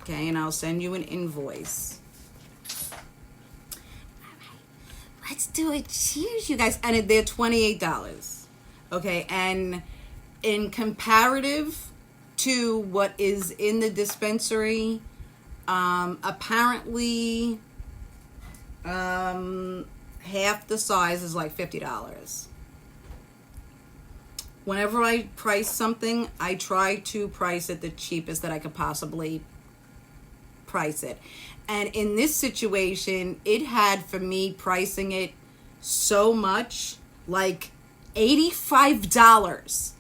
Okay, and I'll send you an invoice. All right, let's do it. Cheers, you guys. And they're $28. Okay, and in comparative to what is in the dispensary, apparently half the size is like $50. Whenever I price something, I try to price it the cheapest that I could possibly price it. And in this situation, it had, for me, pricing it so much, like $85.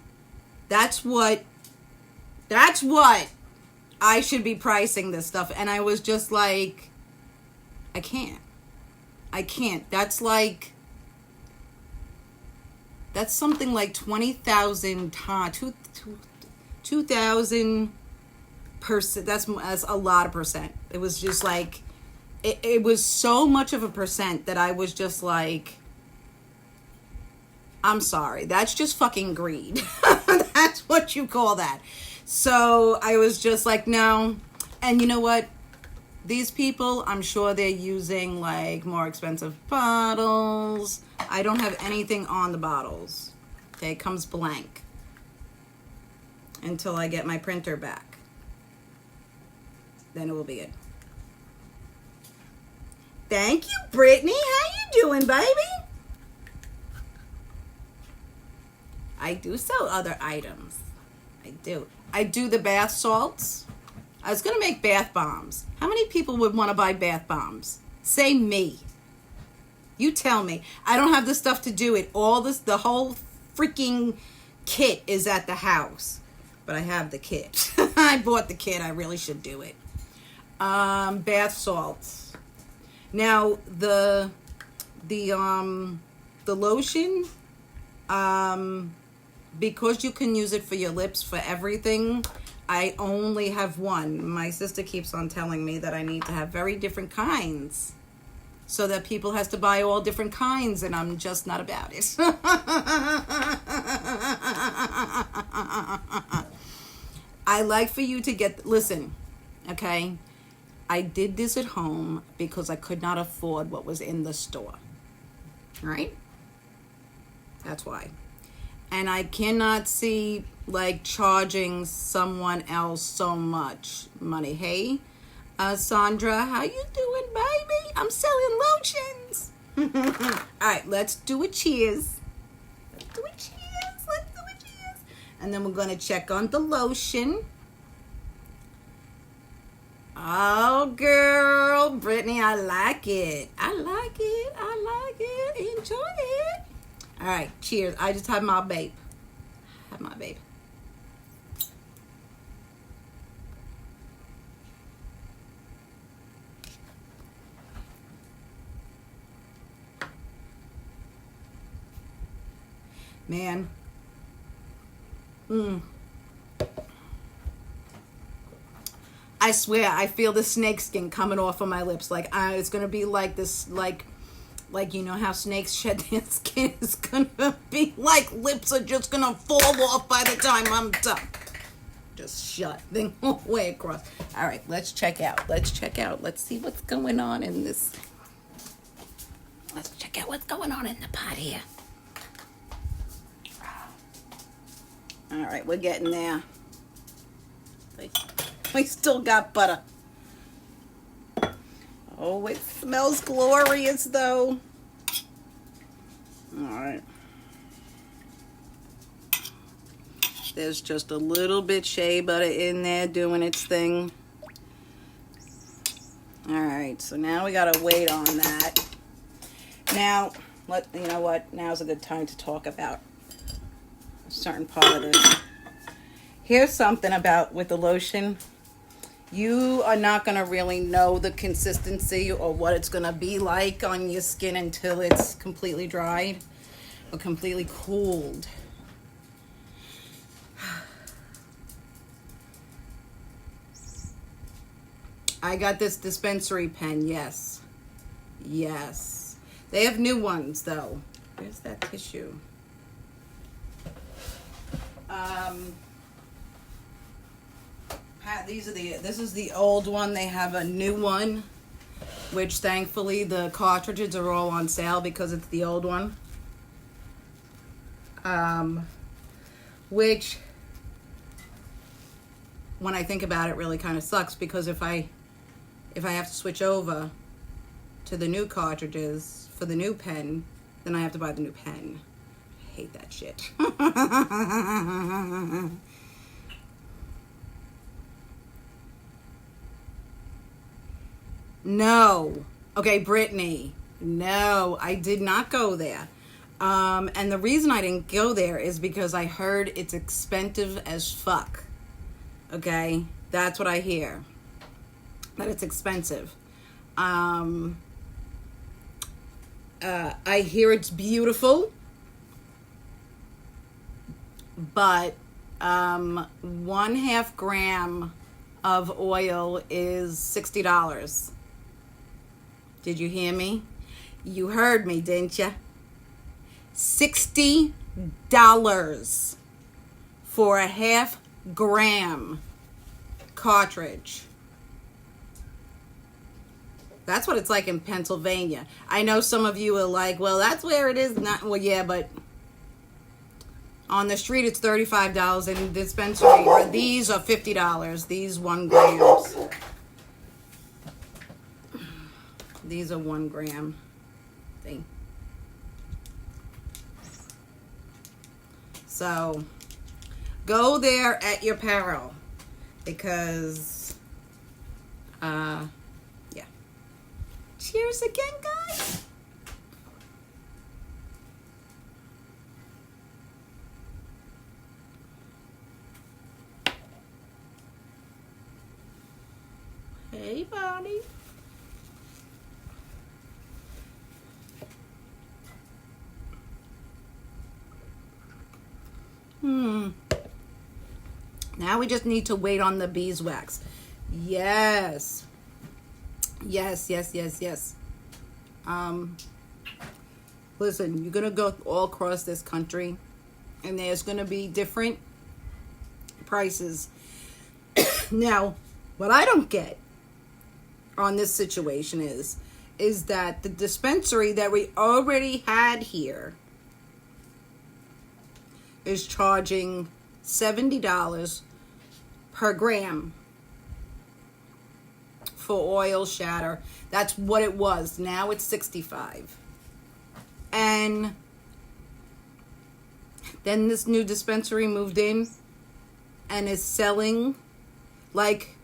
That's what I should be pricing this stuff. And I was just like, I can't. That's something like 20,000 times, 2,000%. That's a lot of percent. It was just like, it was so much of a percent that I was just like, I'm sorry. That's just fucking greed. That's what you call that. So I was just like, no. And you know what? These people, I'm sure they're using like more expensive bottles. I don't have anything on the bottles. Okay, it comes blank until I get my printer back. Then it will be good. Thank you, Brittany. How you doing, baby? I do sell other items. I do. I do the bath salts. I was going to make bath bombs. How many people would want to buy bath bombs? Say me. You tell me. I don't have the stuff to do it. The whole freaking kit is at the house. But I have the kit. I bought the kit. I really should do it. Bath salts. Now, the lotion, because you can use it for your lips, for everything, I only have one. My sister keeps on telling me that I need to have very different kinds so that people has to buy all different kinds, and I'm just not about it. I like for you to listen, okay? I did this at home because I could not afford what was in the store, right? That's why. And I cannot see like charging someone else so much money. Hey, Sandra, how you doing, baby? I'm selling lotions. All right, let's do a cheers. Let's do a cheers. And then we're going to check on the lotion. Oh, girl, Brittany, I like it. I like it. Enjoy it. All right, cheers. I just have my babe. Man. I swear, I feel the snake skin coming off of my lips. Like, it's going to be like this, like you know how snakes shed their skin is going to be like lips are just going to fall off by the time I'm done. Just shut the whole way across. All right, let's check out. Let's see what's going on in this. Let's check out what's going on in the pot here. All right, we're getting there. We still got butter. Oh, it smells glorious, though. All right. There's just a little bit shea butter in there doing its thing. All right, so now we gotta wait on that. Now, you know what? Now's a good time to talk about a certain part of this. Here's something about with the lotion. You are not going to really know the consistency or what it's going to be like on your skin until it's completely dried or completely cooled. I got this dispensary pen, yes. Yes. They have new ones, though. Where's that tissue? This is the old one. They have a new one, which thankfully the cartridges are all on sale because it's the old one. Which, when I think about it, really kind of sucks because if I have to switch over to the new cartridges for the new pen, then I have to buy the new pen. I hate that shit. No. Okay, Brittany. No, I did not go there. And the reason I didn't go there is because I heard it's expensive as fuck. Okay? That's what I hear. That it's expensive. I hear it's beautiful. But 1/2 gram of oil is $60. Did you hear me? You heard me, didn't you? $60 for a 1/2 gram cartridge. That's what it's like in Pennsylvania. I know some of you are like, well, that's where it is. Not well, yeah, but on the street it's $35. In the dispensary, or these are $50. These 1 grams. These are 1 gram thing. So go there at your peril, because yeah. Cheers again, guys. Hey, buddy. Now we just need to wait on the beeswax. Yes. Yes. Listen, you're going to go all across this country, and there's going to be different prices. Now, what I don't get on this situation is that the dispensary that we already had here is charging $70 per gram for oil shatter. That's what it was. Now it's $65. And then this new dispensary moved in and is selling, like,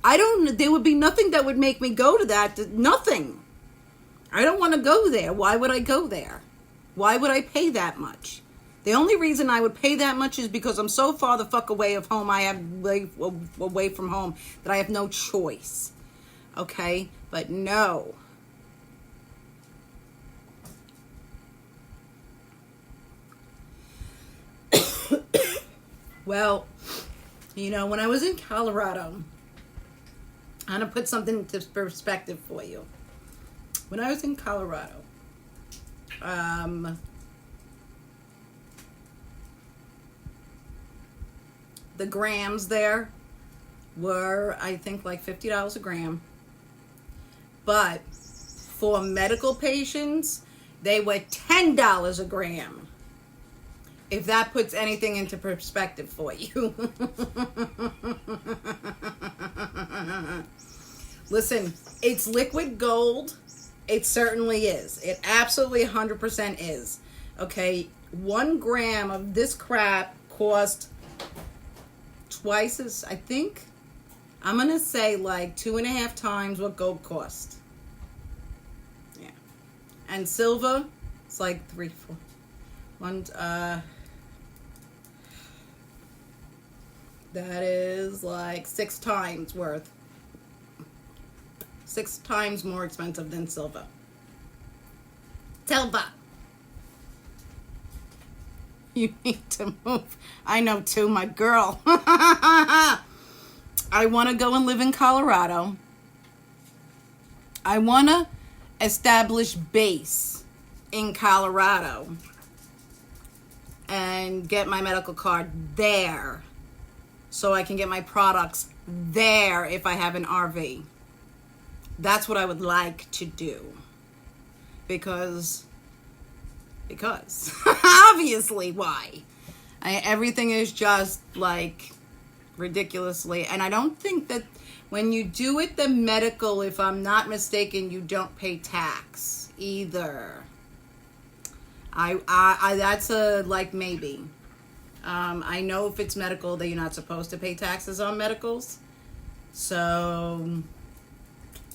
there would be nothing that would make me go to that. Nothing. I don't want to go there. Why would I go there? Why would I pay that much? The only reason I would pay that much is because I'm so far the fuck away of home. I have away from home that I have no choice. Okay? But no. Well, you know, when I was in Colorado, I'm going to put something into perspective for you. When I was in Colorado, the grams there were, I think, like $50 a gram. But for medical patients, they were $10 a gram. If that puts anything into perspective for you. Listen, it's liquid gold. It certainly is. It absolutely 100% is. Okay, 1 gram of this crap cost twice as, I think, I'm going to say like 2.5 times what gold cost. Yeah. And silver, it's like 3, 4. That is like 6 times worth. 6 times more expensive than silver. Silver. You need to move. I know too, my girl. I want to go and live in Colorado. I want to establish base in Colorado and get my medical card there so I can get my products there if I have an RV. That's what I would like to do. Because obviously, why? Everything is just like ridiculously, and I don't think that when you do it the medical, if I'm not mistaken, you don't pay tax either. I that's a like maybe. I know if it's medical that you're not supposed to pay taxes on medicals, so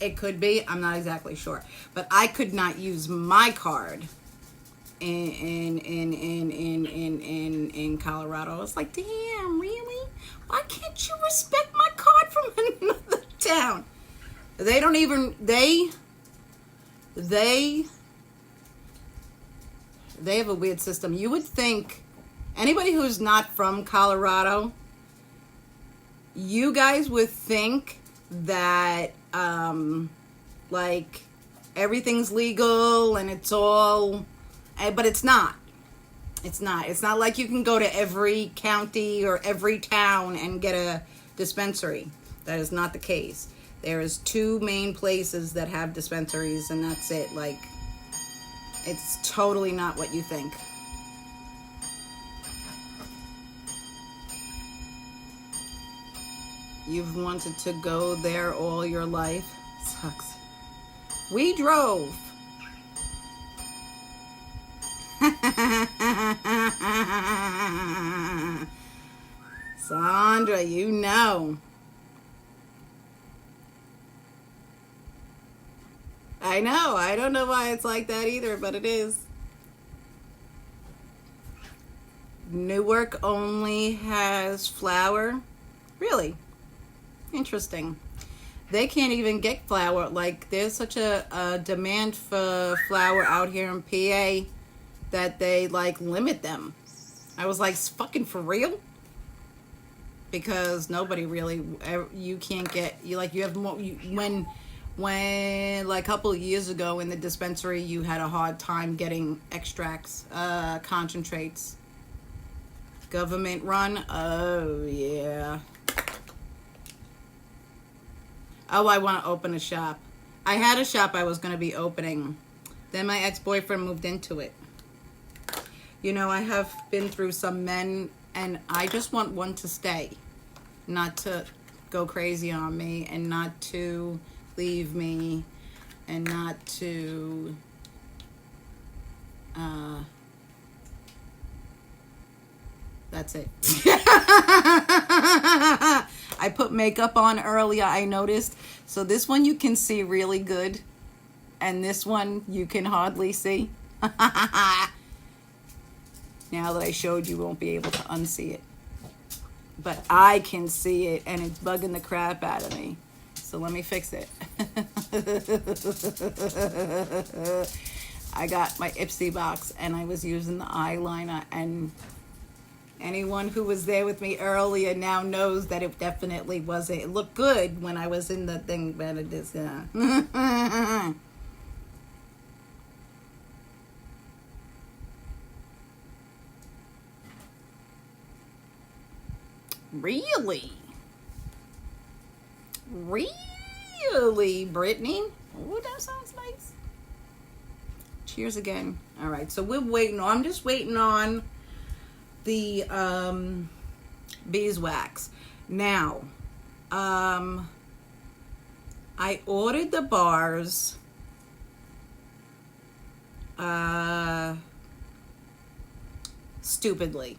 it could be. I'm not exactly sure, but I could not use my card in Colorado. I was like, damn, really? Why can't you respect my card from another town? They don't even they have a weird system. You would think anybody who's not from Colorado, you guys would think that like everything's legal and it's all, but it's not. It's not like you can go to every county or every town and get a dispensary. That is not the case. There is 2 main places that have dispensaries, and that's it. Like, it's totally not what you think. You've wanted to go there all your life. Sucks. We drove. Sandra, you know. I know. I don't know why it's like that either, but it is. Newark only has flour. Really? Interesting. They can't even get flour. Like, there's such a demand for flour out here in PA that they, like, limit them. I was like, fucking for real? Because nobody really, you can't get, you have more, when like a couple of years ago in the dispensary, you had a hard time getting extracts, concentrates. Government run, oh yeah. Oh, I want to open a shop. I had a shop I was going to be opening. Then my ex-boyfriend moved into it. You know, I have been through some men, and I just want one to stay. Not to go crazy on me, and not to leave me, and not to... That's it. I put makeup on earlier, I noticed. So this one you can see really good. And this one you can hardly see. Now that I showed you, won't be able to unsee it. But I can see it, and it's bugging the crap out of me. So let me fix it. I got my Ipsy box, and I was using the eyeliner, and anyone who was there with me earlier now knows that it definitely wasn't. It looked good when I was in the thing, but it is, Really? Really, Brittany? Oh, that sounds nice. Cheers again. All right, so we're waiting. I'm just waiting on the beeswax. Now, I ordered the bars stupidly.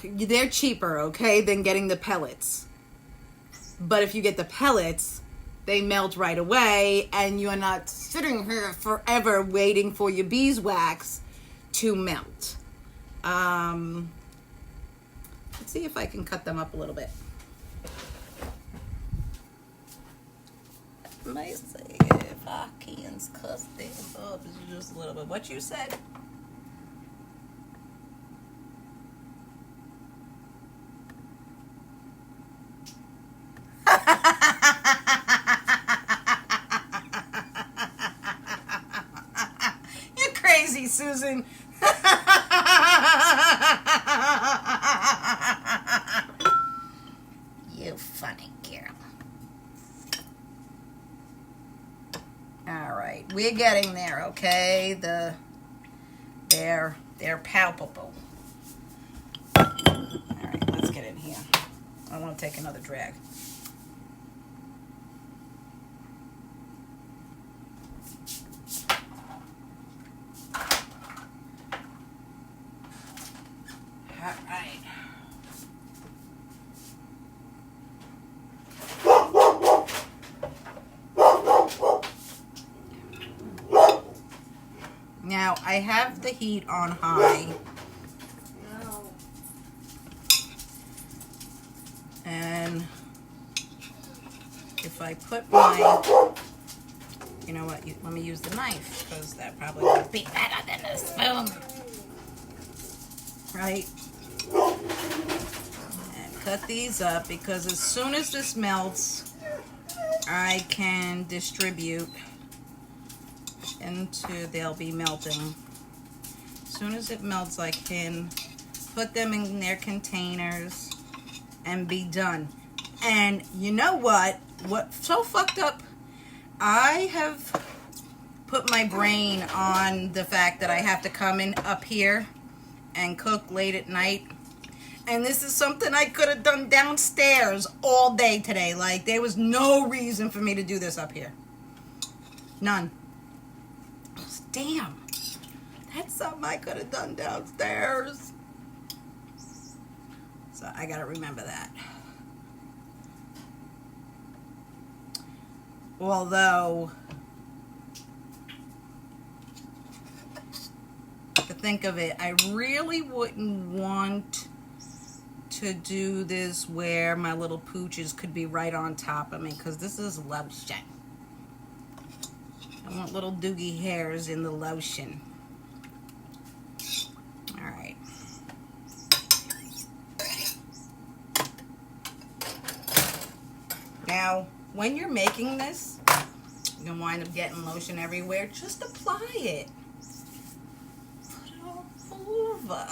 They're cheaper, okay, than getting the pellets. But if you get the pellets, they melt right away, and you're not sitting here forever waiting for your beeswax to melt. Let's see if I can cut them up a little bit. Let me see if I can cut them up just a little bit. What you said? You're crazy, Susan. You funny girl. All right, we're getting there, okay? They're palpable. All right, let's get in here. I want to take another drag. All right. Now, I have the heat on high. And if I put my, you know what, let me use the knife, because that probably would be better than the spoon. Right? And cut these up, because as soon as this melts, I can distribute into, they'll be melting. As soon as it melts, I can put them in their containers and be done. And you know what? What's so fucked up? I have put my brain on the fact that I have to come in up here and cook late at night. And this is something I could have done downstairs all day today. Like, there was no reason for me to do this up here. None. Damn. That's something I could have done downstairs. So I gotta remember that. Although, to think of it, I really wouldn't want to do this where my little pooches could be right on top of me, because this is lotion. I want little doogie hairs in the lotion. All right. Now, when you're making this, you're gonna wind up getting lotion everywhere. Just apply it. Put it all over.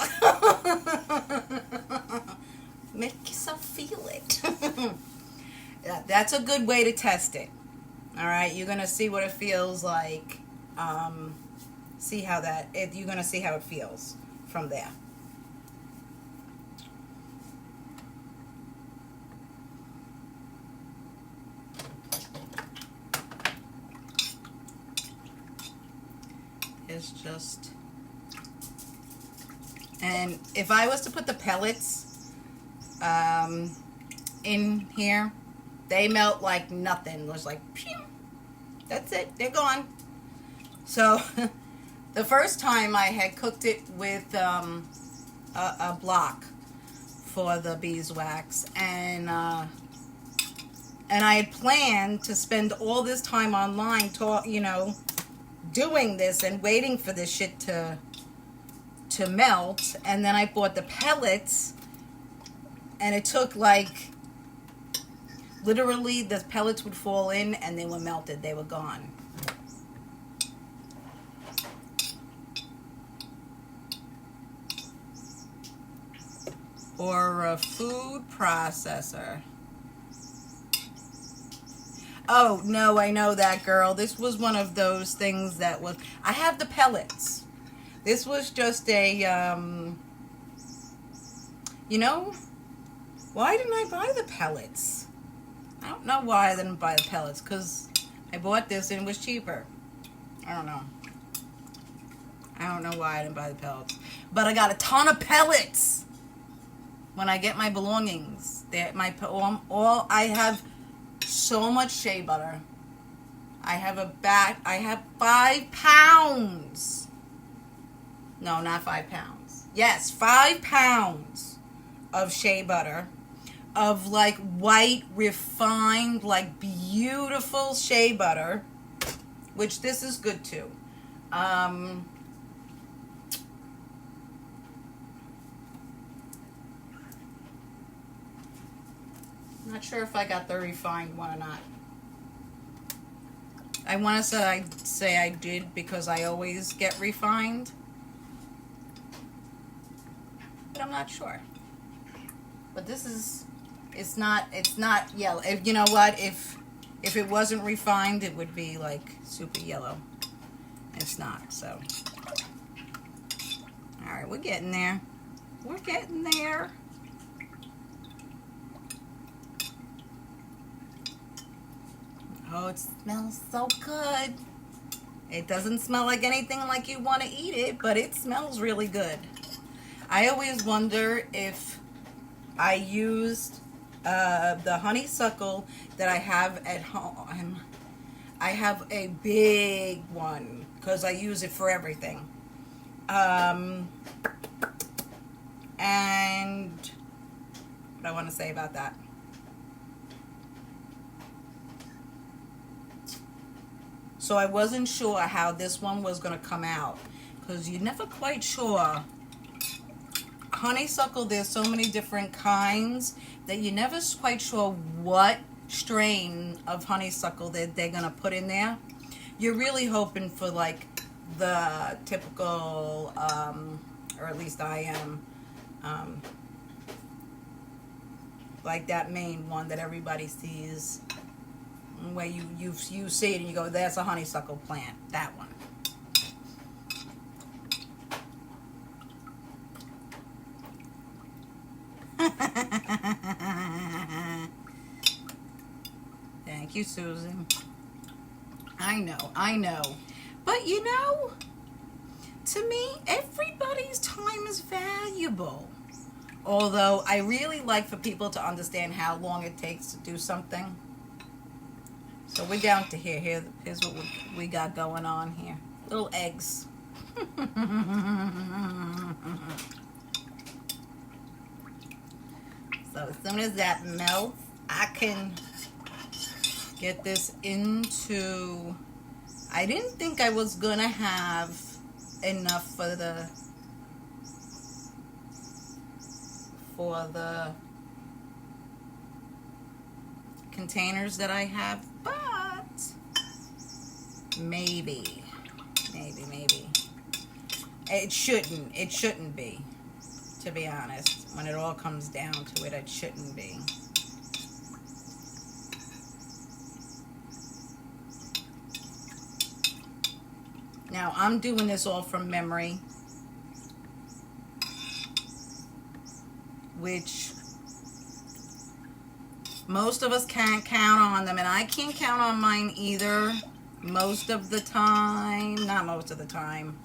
Make yourself feel it. That's a good way to test it. All right, you're gonna see what it feels like. See how you're gonna see how it feels from there. It's just, and if I was to put the pellets in here, they melt like nothing. It was like, pew. That's it, they're gone. So the first time I had cooked it with a block for the beeswax, and I had planned to spend all this time online, doing this and waiting for this shit to melt. And then I bought the pellets, and it took like, literally the pellets would fall in and they were melted, they were gone. Or a food processor. Oh, no, I know that, girl. This was one of those things that was... I have the pellets. This was just a, why didn't I buy the pellets? I don't know why I didn't buy the pellets, because I bought this and it was cheaper. I don't know. I don't know why I didn't buy the pellets. But I got a ton of pellets when I get my belongings. I have so much shea butter. I have 5 pounds. No, not 5 pounds. Yes, 5 pounds of shea butter, of like white, refined, like beautiful shea butter, which this is good too. Not sure if I got the refined one or not. I want to say I did, because I always get refined, but I'm not sure. But this is, it's not yellow. If, you know what, if it wasn't refined, it would be like super yellow. It's not, so. All right, we're getting there. We're getting there. Oh, it smells so good. It doesn't smell like anything like you want to eat it, but it smells really good. I always wonder if I used the honeysuckle that I have at home. I have a big one because I use it for everything. And what I want to say about that. So I wasn't sure how this one was going to come out, because you're never quite sure. Honeysuckle, there's so many different kinds that you're never quite sure what strain of honeysuckle that they're going to put in there. You're really hoping for like the typical, or at least I am, like that main one that everybody sees. Where you see it and you go, that's a honeysuckle plant, that one. Thank you, Susan. I know. But to me, everybody's time is valuable. Although I really like for people to understand how long it takes to do something. So we're down to here. Here's what we got going on here. Little eggs. So as soon as that melts, I can get this into... I didn't think I was going to have enough for the containers that I have, but maybe it shouldn't be, to be honest. When it all comes down to it, it shouldn't be. Now I'm doing this all from memory, which most of us can't count on them, and I can't count on mine either most of the time. Not most of the time.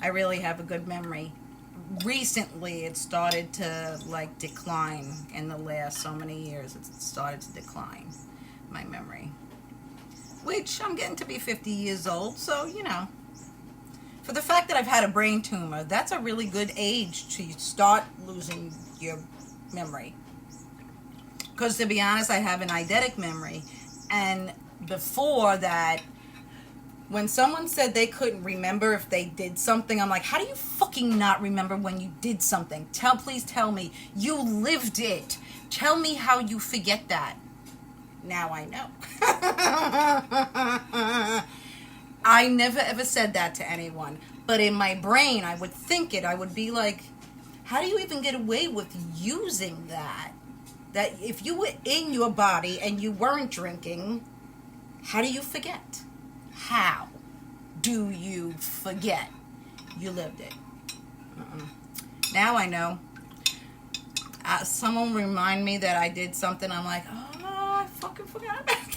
I really have a good memory. Recently it started to like decline. In the last so many years it started to decline, my memory, which I'm getting to be 50 years old, so you know, for the fact that I've had a brain tumor, that's a really good age to start losing your memory. Because to be honest, I have an eidetic memory. And before that, when someone said they couldn't remember if they did something, I'm like, how do you fucking not remember when you did something? Please tell me. You lived it. Tell me how you forget that. Now I know. I never ever said that to anyone. But in my brain, I would think it. I would be like, how do you even get away with using that? That if you were in your body and you weren't drinking, how do you forget? How do you forget? You lived it. Now I know. Someone remind me that I did something. I'm like, oh, I fucking forgot about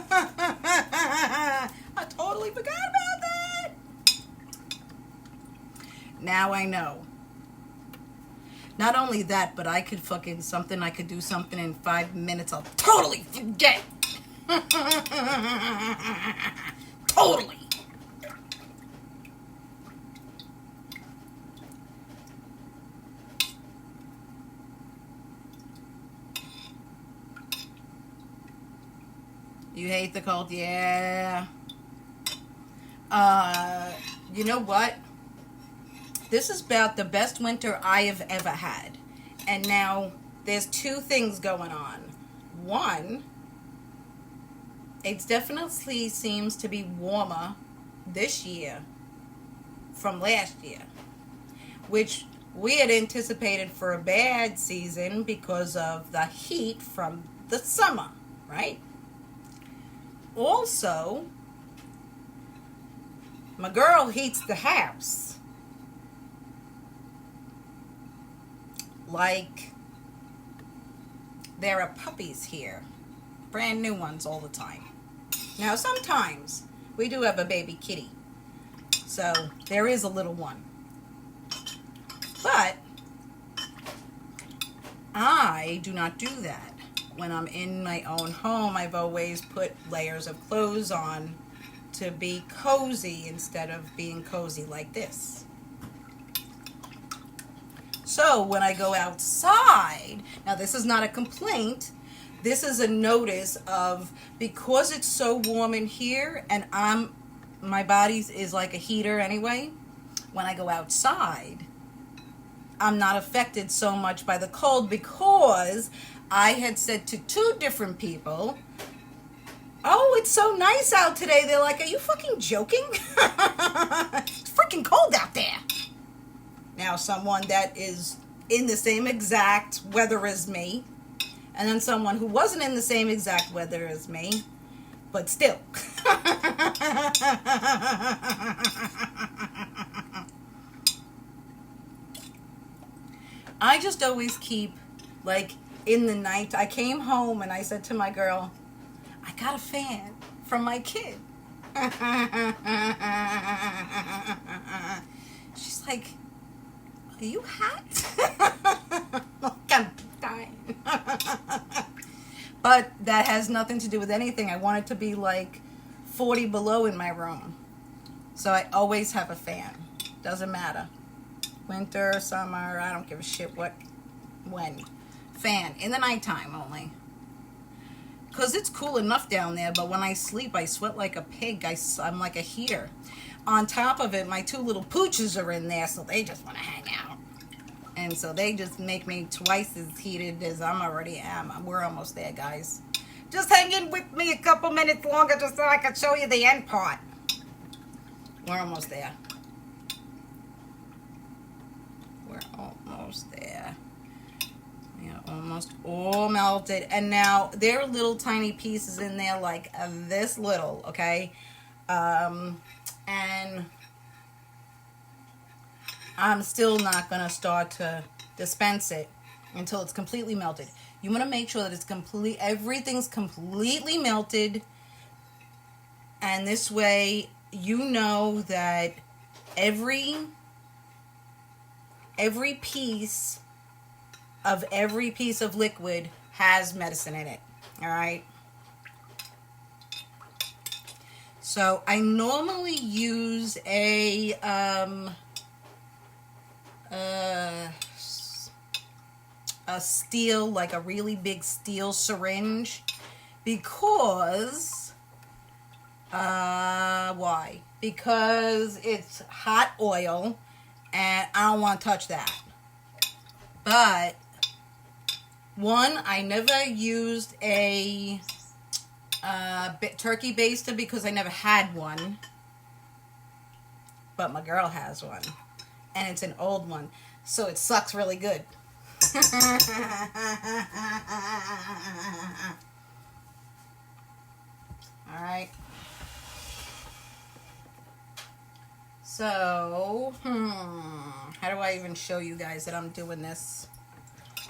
that. I totally forgot about that. Now I know. Not only that, but I could do something in 5 minutes. I'll totally forget. Totally. You hate the cold? Yeah. You know what? This is about the best winter I have ever had. And now there's two things going on. One, it definitely seems to be warmer this year from last year, which we had anticipated for a bad season because of the heat from the summer, right? Also, my girl heats the house. Like there are puppies here. Brand new ones all the time. Now sometimes we do have a baby kitty. So there is a little one. But I do not do that. When I'm in my own home, I've always put layers of clothes on to be cozy instead of being cozy like this. So when I go outside, now this is not a complaint, this is a notice of, because it's so warm in here and my body is like a heater anyway, when I go outside, I'm not affected so much by the cold because I had said to 2 different people, oh, it's so nice out today. They're like, are you fucking joking? It's freaking cold out there. Now, someone that is in the same exact weather as me, and then someone who wasn't in the same exact weather as me, but still. I just always keep, like, in the night, I came home and I said to my girl, I got a fan from my kid. She's like, are you hot? Look, I'm dying. But that has nothing to do with anything. I want it to be like 40 below in my room. So I always have a fan. Doesn't matter. Winter, summer, I don't give a shit when. Fan. In the nighttime only. Because it's cool enough down there, but when I sleep, I sweat like a pig. I'm like a heater. On top of it, my two little pooches are in there, so they just want to hang out. And so they just make me twice as heated as I'm already am. We're almost there, guys. Just hang in with me a couple minutes longer just so I can show you the end part. We're almost there. We're almost there. Yeah, almost all melted. And now there are little tiny pieces in there like this little, okay? And I'm still not going to start to dispense it until it's completely melted. You want to make sure that it's everything's completely melted. And this way, you know that every piece of liquid has medicine in it. All right. So I normally use a steel, like a really big steel syringe, because why? Because it's hot oil and I don't want to touch that. But one, I never used a turkey baster because I never had one, but my girl has one, and it's an old one, so it sucks really good. All right. So, how do I even show you guys that I'm doing this?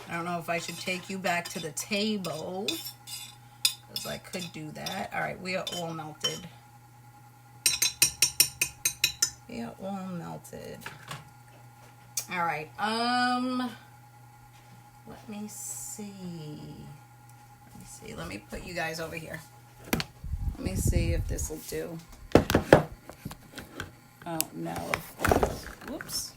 I don't know if I should take you back to the table, because I could do that. All right, we are all melted. We are all melted. All right, let me see. Let me put you guys over here. Let me see if this will do. Oh, no. Whoops.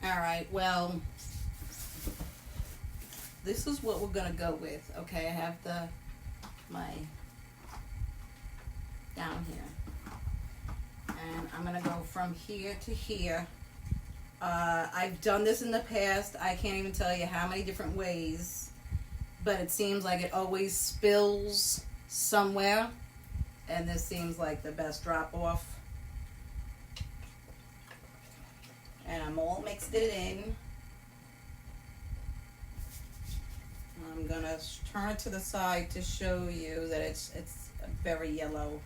All right, well, this is what we're going to go with. Okay, I have my down here. And I'm going to go from here to here. I've done this in the past. I can't even tell you how many different ways. But it seems like it always spills somewhere. And this seems like the best drop off. And I'm all mixed it in. I'm going to turn it to the side to show you that it's very yellow.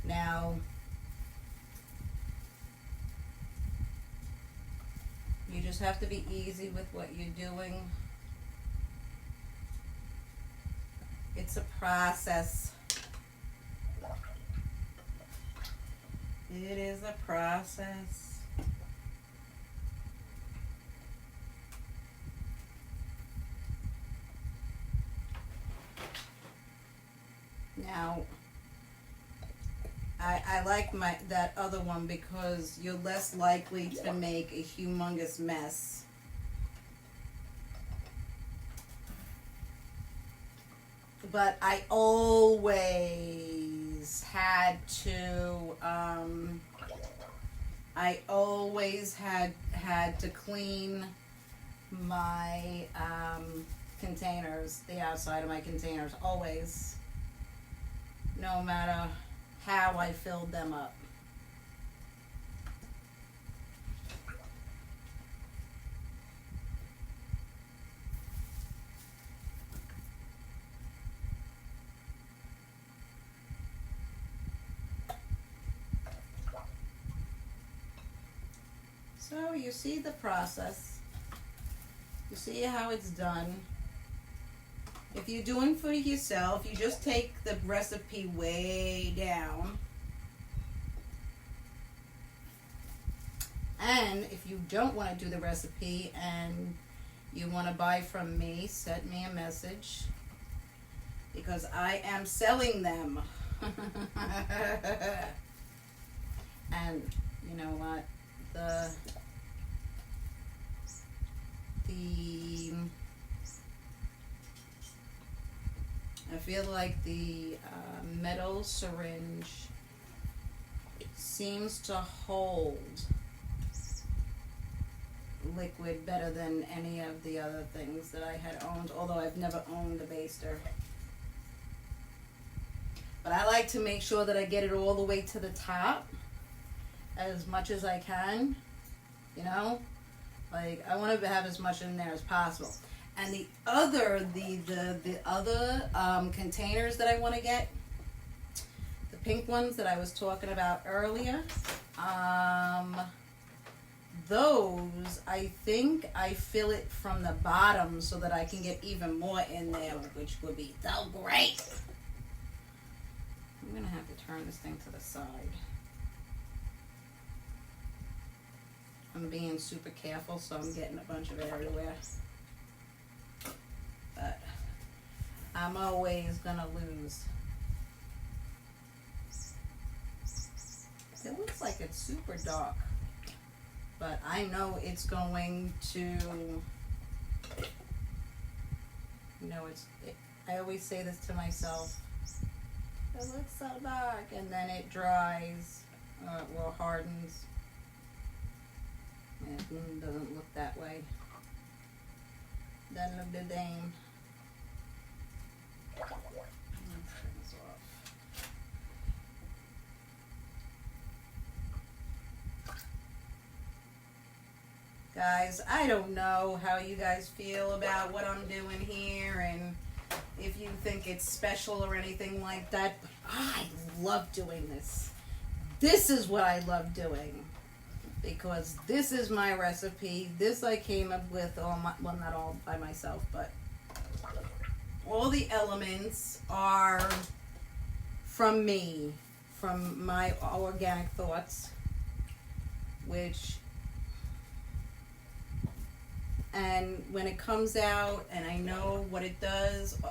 Now, you just have to be easy with what you're doing. It's a process. It is a process. Now, I like that other one because you're less likely to make a humongous mess. But I always had to clean my containers, the outside of my containers, always, no matter how I filled them up. So you see the process. You see how it's done. If you're doing for yourself, you just take the recipe way down. And if you don't want to do the recipe and you want to buy from me, send me a message, because I am selling them. And you know what? I feel like the metal syringe seems to hold liquid better than any of the other things that I had owned, although I've never owned a baster. But I like to make sure that I get it all the way to the top as much as I can, you know? Like, I want to have as much in there as possible. And the other containers that I want to get, the pink ones that I was talking about earlier, those, I think I fill it from the bottom so that I can get even more in there, which would be so great. I'm going to have to turn this thing to the side. I'm being super careful, so I'm getting a bunch of it everywhere. But I'm always going to lose. It looks like it's super dark, but I know it's going to, you know, I always say this to myself, it looks so dark, and then it dries, or hardens. It doesn't look that way. Doesn't look the same. Let's turn this off. Guys, I don't know how you guys feel about what I'm doing here, and if you think it's special or anything like that, but I love doing this. This is what I love doing, because this is my recipe. This I came up with, well, not all by myself, but all the elements are from me, from my organic thoughts, and when it comes out and I know what it does,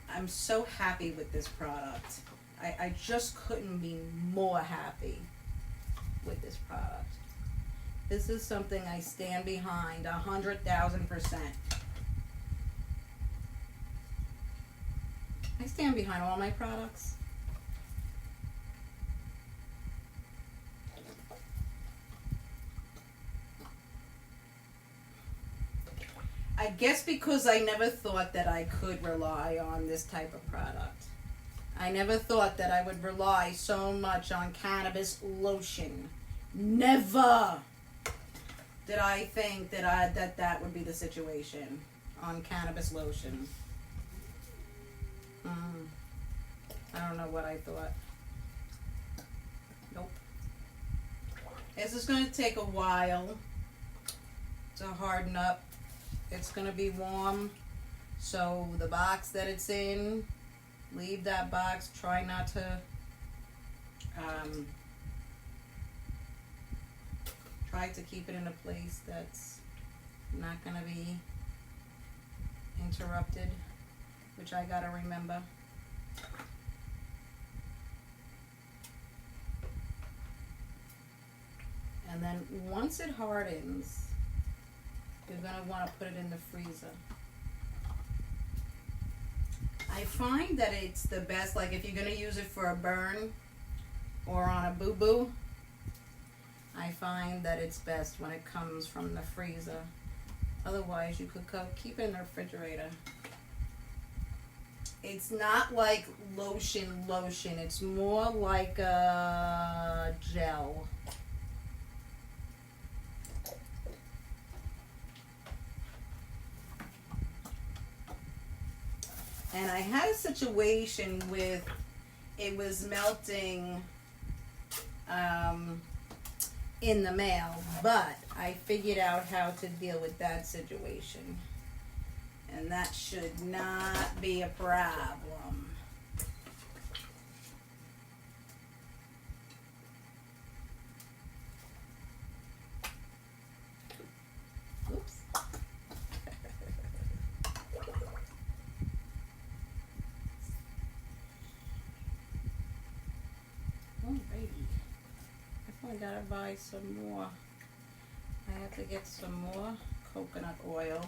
I'm so happy with this product. I just couldn't be more happy with this product. This is something I stand behind 100,000%. I stand behind all my products. I guess because I never thought that I could rely on this type of product. I never thought that I would rely so much on cannabis lotion. Never did I think that would be the situation on cannabis lotion. I don't know what I thought. Nope. This is going to take a while to harden up. It's going to be warm, so the box that it's in, leave that box. Try not to try to keep it in a place that's not going to be interrupted, which I got to remember. And then once it hardens, you're going to want to put it in the freezer. I find that it's the best, like if you're going to use it for a burn or on a boo-boo, I find that it's best when it comes from the freezer. Otherwise, you could keep it in the refrigerator. It's not like lotion. It's more like a gel. And I had a situation with, it was melting in the mail, but I figured out how to deal with that situation. And that should not be a problem. Oops. Alrighty. I gotta buy some more. I have to get some more coconut oil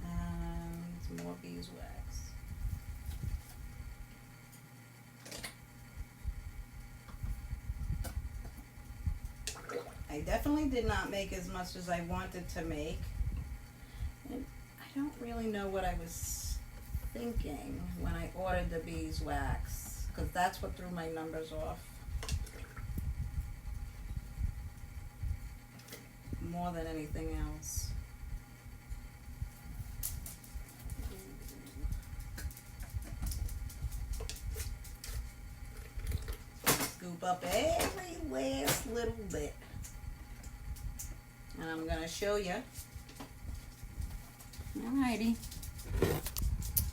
and some more beeswax. I definitely did not make as much as I wanted to make. And I don't really know what I was thinking when I ordered the beeswax, because that's what threw my numbers off more than anything else. Scoop up every last little bit. And I'm going to show you. Alrighty.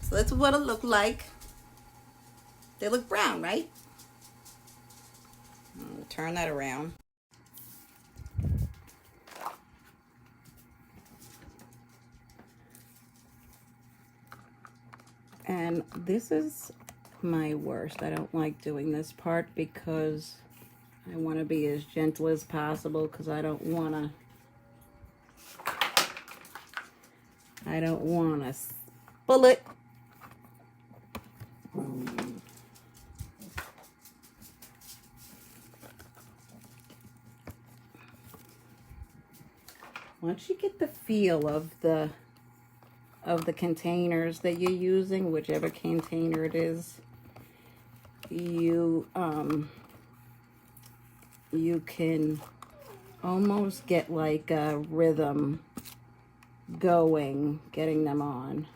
So that's what it looked like. They look brown, right? I'll turn that around. And this is my worst. I don't like doing this part because I want to be as gentle as possible, because I don't want to spill it. Once you get the feel of the containers that you're using, whichever container it is, you can almost get like a rhythm going, getting them on,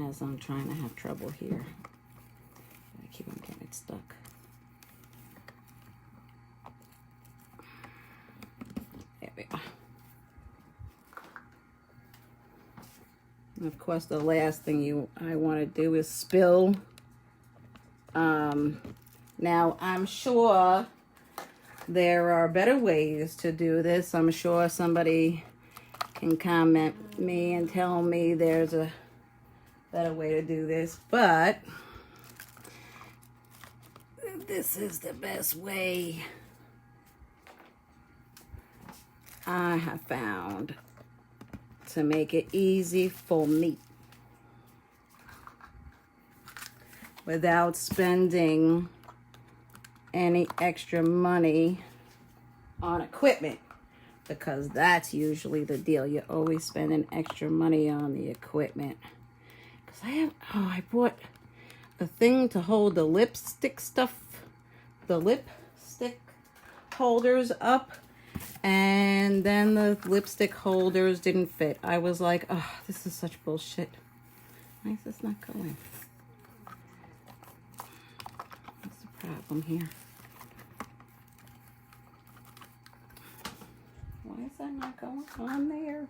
as I'm trying to have trouble here. I keep on getting it stuck. There we go. And of course, the last thing I want to do is spill. Now, I'm sure there are better ways to do this. I'm sure somebody can comment me and tell me there's a better way to do this, but this is the best way I have found to make it easy for me without spending any extra money on equipment, because that's usually the deal. You're always spending extra money on the equipment. Because I bought a thing to hold the lipstick holders up, and then the lipstick holders didn't fit. I was like, oh, this is such bullshit. Why is this not going? What's the problem here? Why is that not going on there?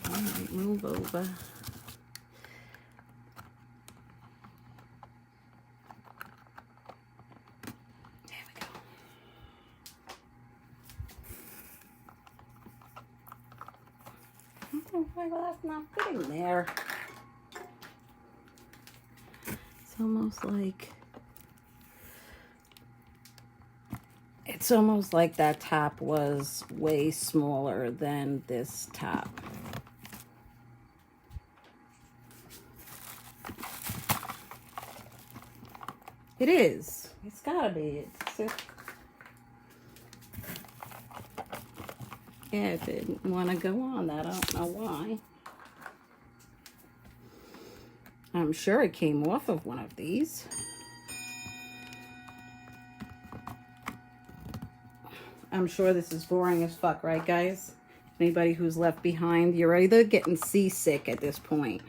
All right, move over. There we go. I don't know why that's not fitting there. It's almost like that top was way smaller than this top. It is. It's gotta be. Yeah, it didn't want to go on that. I don't know why. I'm sure it came off of one of these. I'm sure this is boring as fuck, right, guys? Anybody who's left behind, you're either getting seasick at this point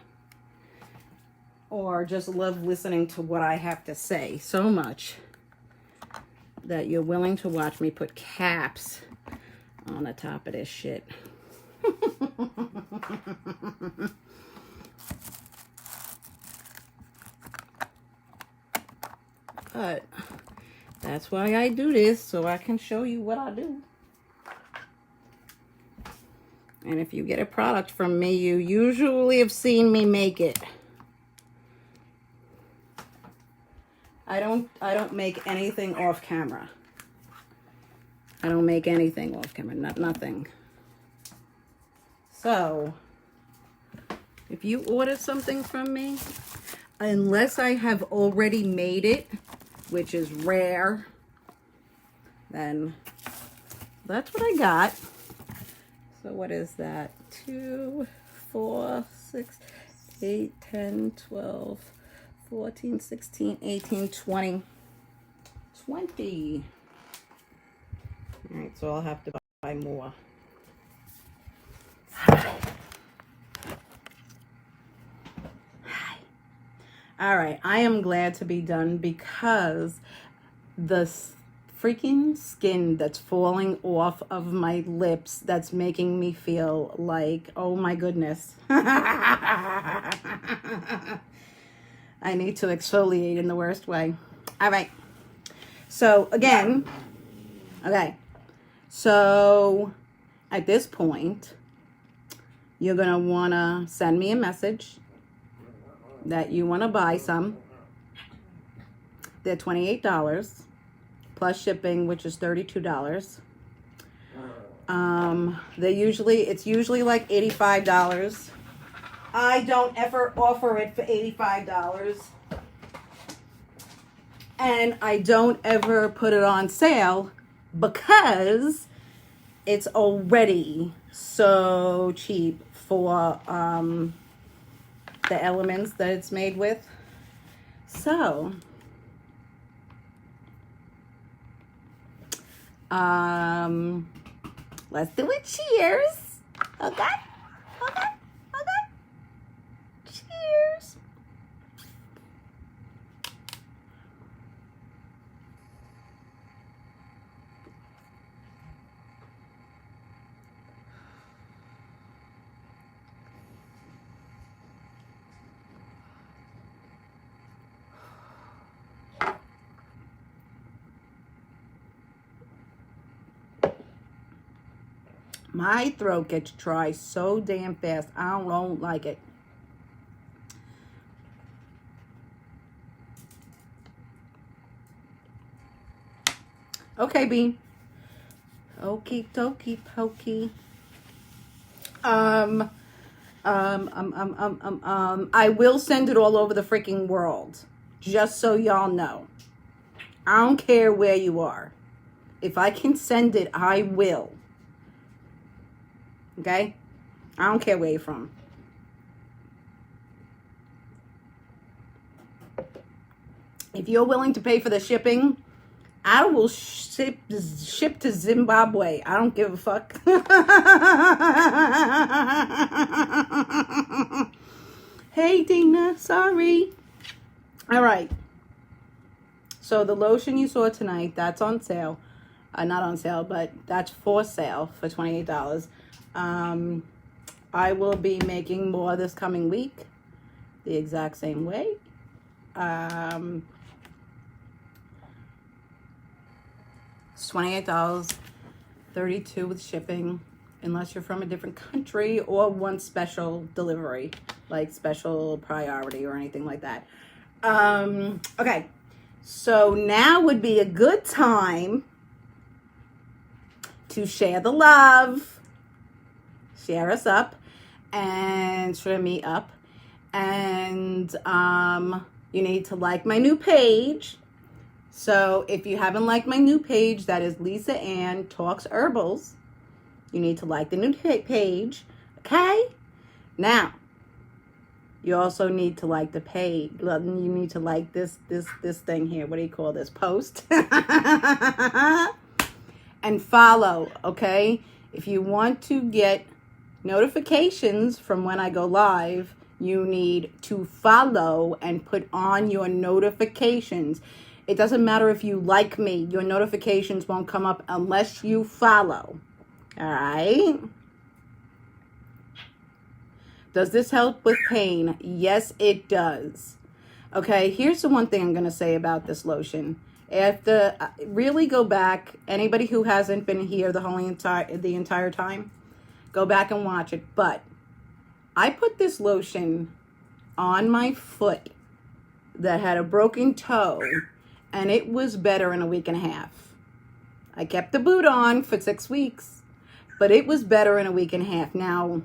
or just love listening to what I have to say so much. that you're willing to watch me put caps on the top of this shit. But that's why I do this, so I can show you what I do. And if you get a product from me, you usually have seen me make it. I don't make anything off camera. I don't make anything off camera, nothing. So, if you order something from me, unless I have already made it, which is rare, then that's what I got. So what is that? 2, 4, 6, 8, 10, 12, 14, 16, 18, 20. 20. All right, so I'll have to buy more. All right, I am glad to be done because the freaking skin that's falling off of my lips, that's making me feel like, oh my goodness. I need to exfoliate in the worst way. All right. So again, okay. So at this point, you're going to want to send me a message that you want to buy some. They're $28 plus shipping, which is $32. It's usually like $85. I don't ever offer it for $85. And I don't ever put it on sale because it's already so cheap for the elements that it's made with. So let's do it. Cheers. Okay. Cheers. My throat gets dry so damn fast. I don't like it. Okay, Bean. Okie dokie pokey. I will send it all over the freaking world. Just so y'all know. I don't care where you are. If I can send it, I will. Okay? I don't care where you're from. If you're willing to pay for the shipping, I will ship to Zimbabwe. I don't give a fuck. Hey, Dina. Sorry. All right. So the lotion you saw tonight, that's on sale. Not on sale, but that's for sale for $28. I will be making more this coming week the exact same way. It's $28, $32 with shipping, unless you're from a different country or want special delivery, like special priority or anything like that. Okay, so now would be a good time to share the love. Share us up and share me up. And you need to like my new page. So if you haven't liked my new page, that is Lisa Ann Talks Herbals. You need to like the new page. Okay? Now, you also need to like the page. You need to like this thing here. What do you call this? Post. And follow, okay? If you want to get notifications from when I go live, you need to follow and put on your notifications. It doesn't matter if you like me. Your notifications won't come up unless you follow. All right? Does this help with pain? Yes, it does. Okay, here's the one thing I'm going to say about this lotion. After really go back, anybody who hasn't been here the entire time, go back and watch it. But I put this lotion on my foot that had a broken toe, and it was better in a week and a half. I kept the boot on for 6 weeks, but it was better in a week and a half. Now,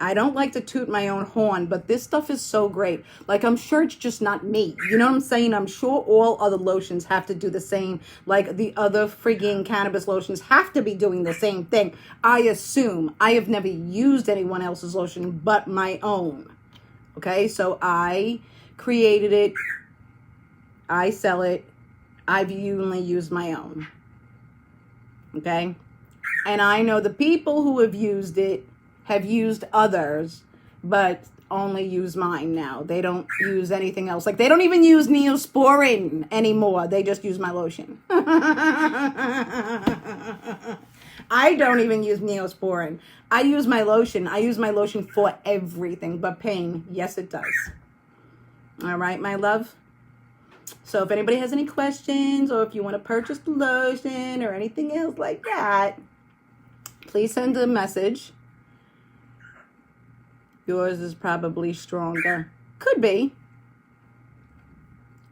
I don't like to toot my own horn, but this stuff is so great. Like, I'm sure it's just not me. You know what I'm saying? I'm sure all other lotions have to do the same. Like, the other frigging cannabis lotions have to be doing the same thing. I assume. I have never used anyone else's lotion but my own. Okay? So, I created it. I sell it. I've only used my own. Okay? And I know the people who have used it have used others, but only use mine now. They don't use anything else. Like, they don't even use Neosporin anymore. They just use my lotion. I don't even use Neosporin. I use my lotion. I use my lotion for everything but pain. Yes, it does. All right, my love. So if anybody has any questions, or if you want to purchase the lotion or anything else like that, please send a message. Yours is probably stronger. Could be.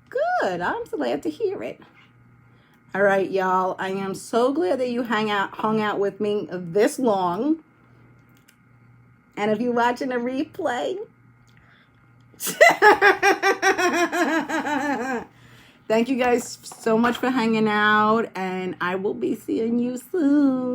Good. I'm glad to hear it. All right, y'all. I am so glad that you hung out with me this long. And if you're watching a replay, thank you guys so much for hanging out. And I will be seeing you soon.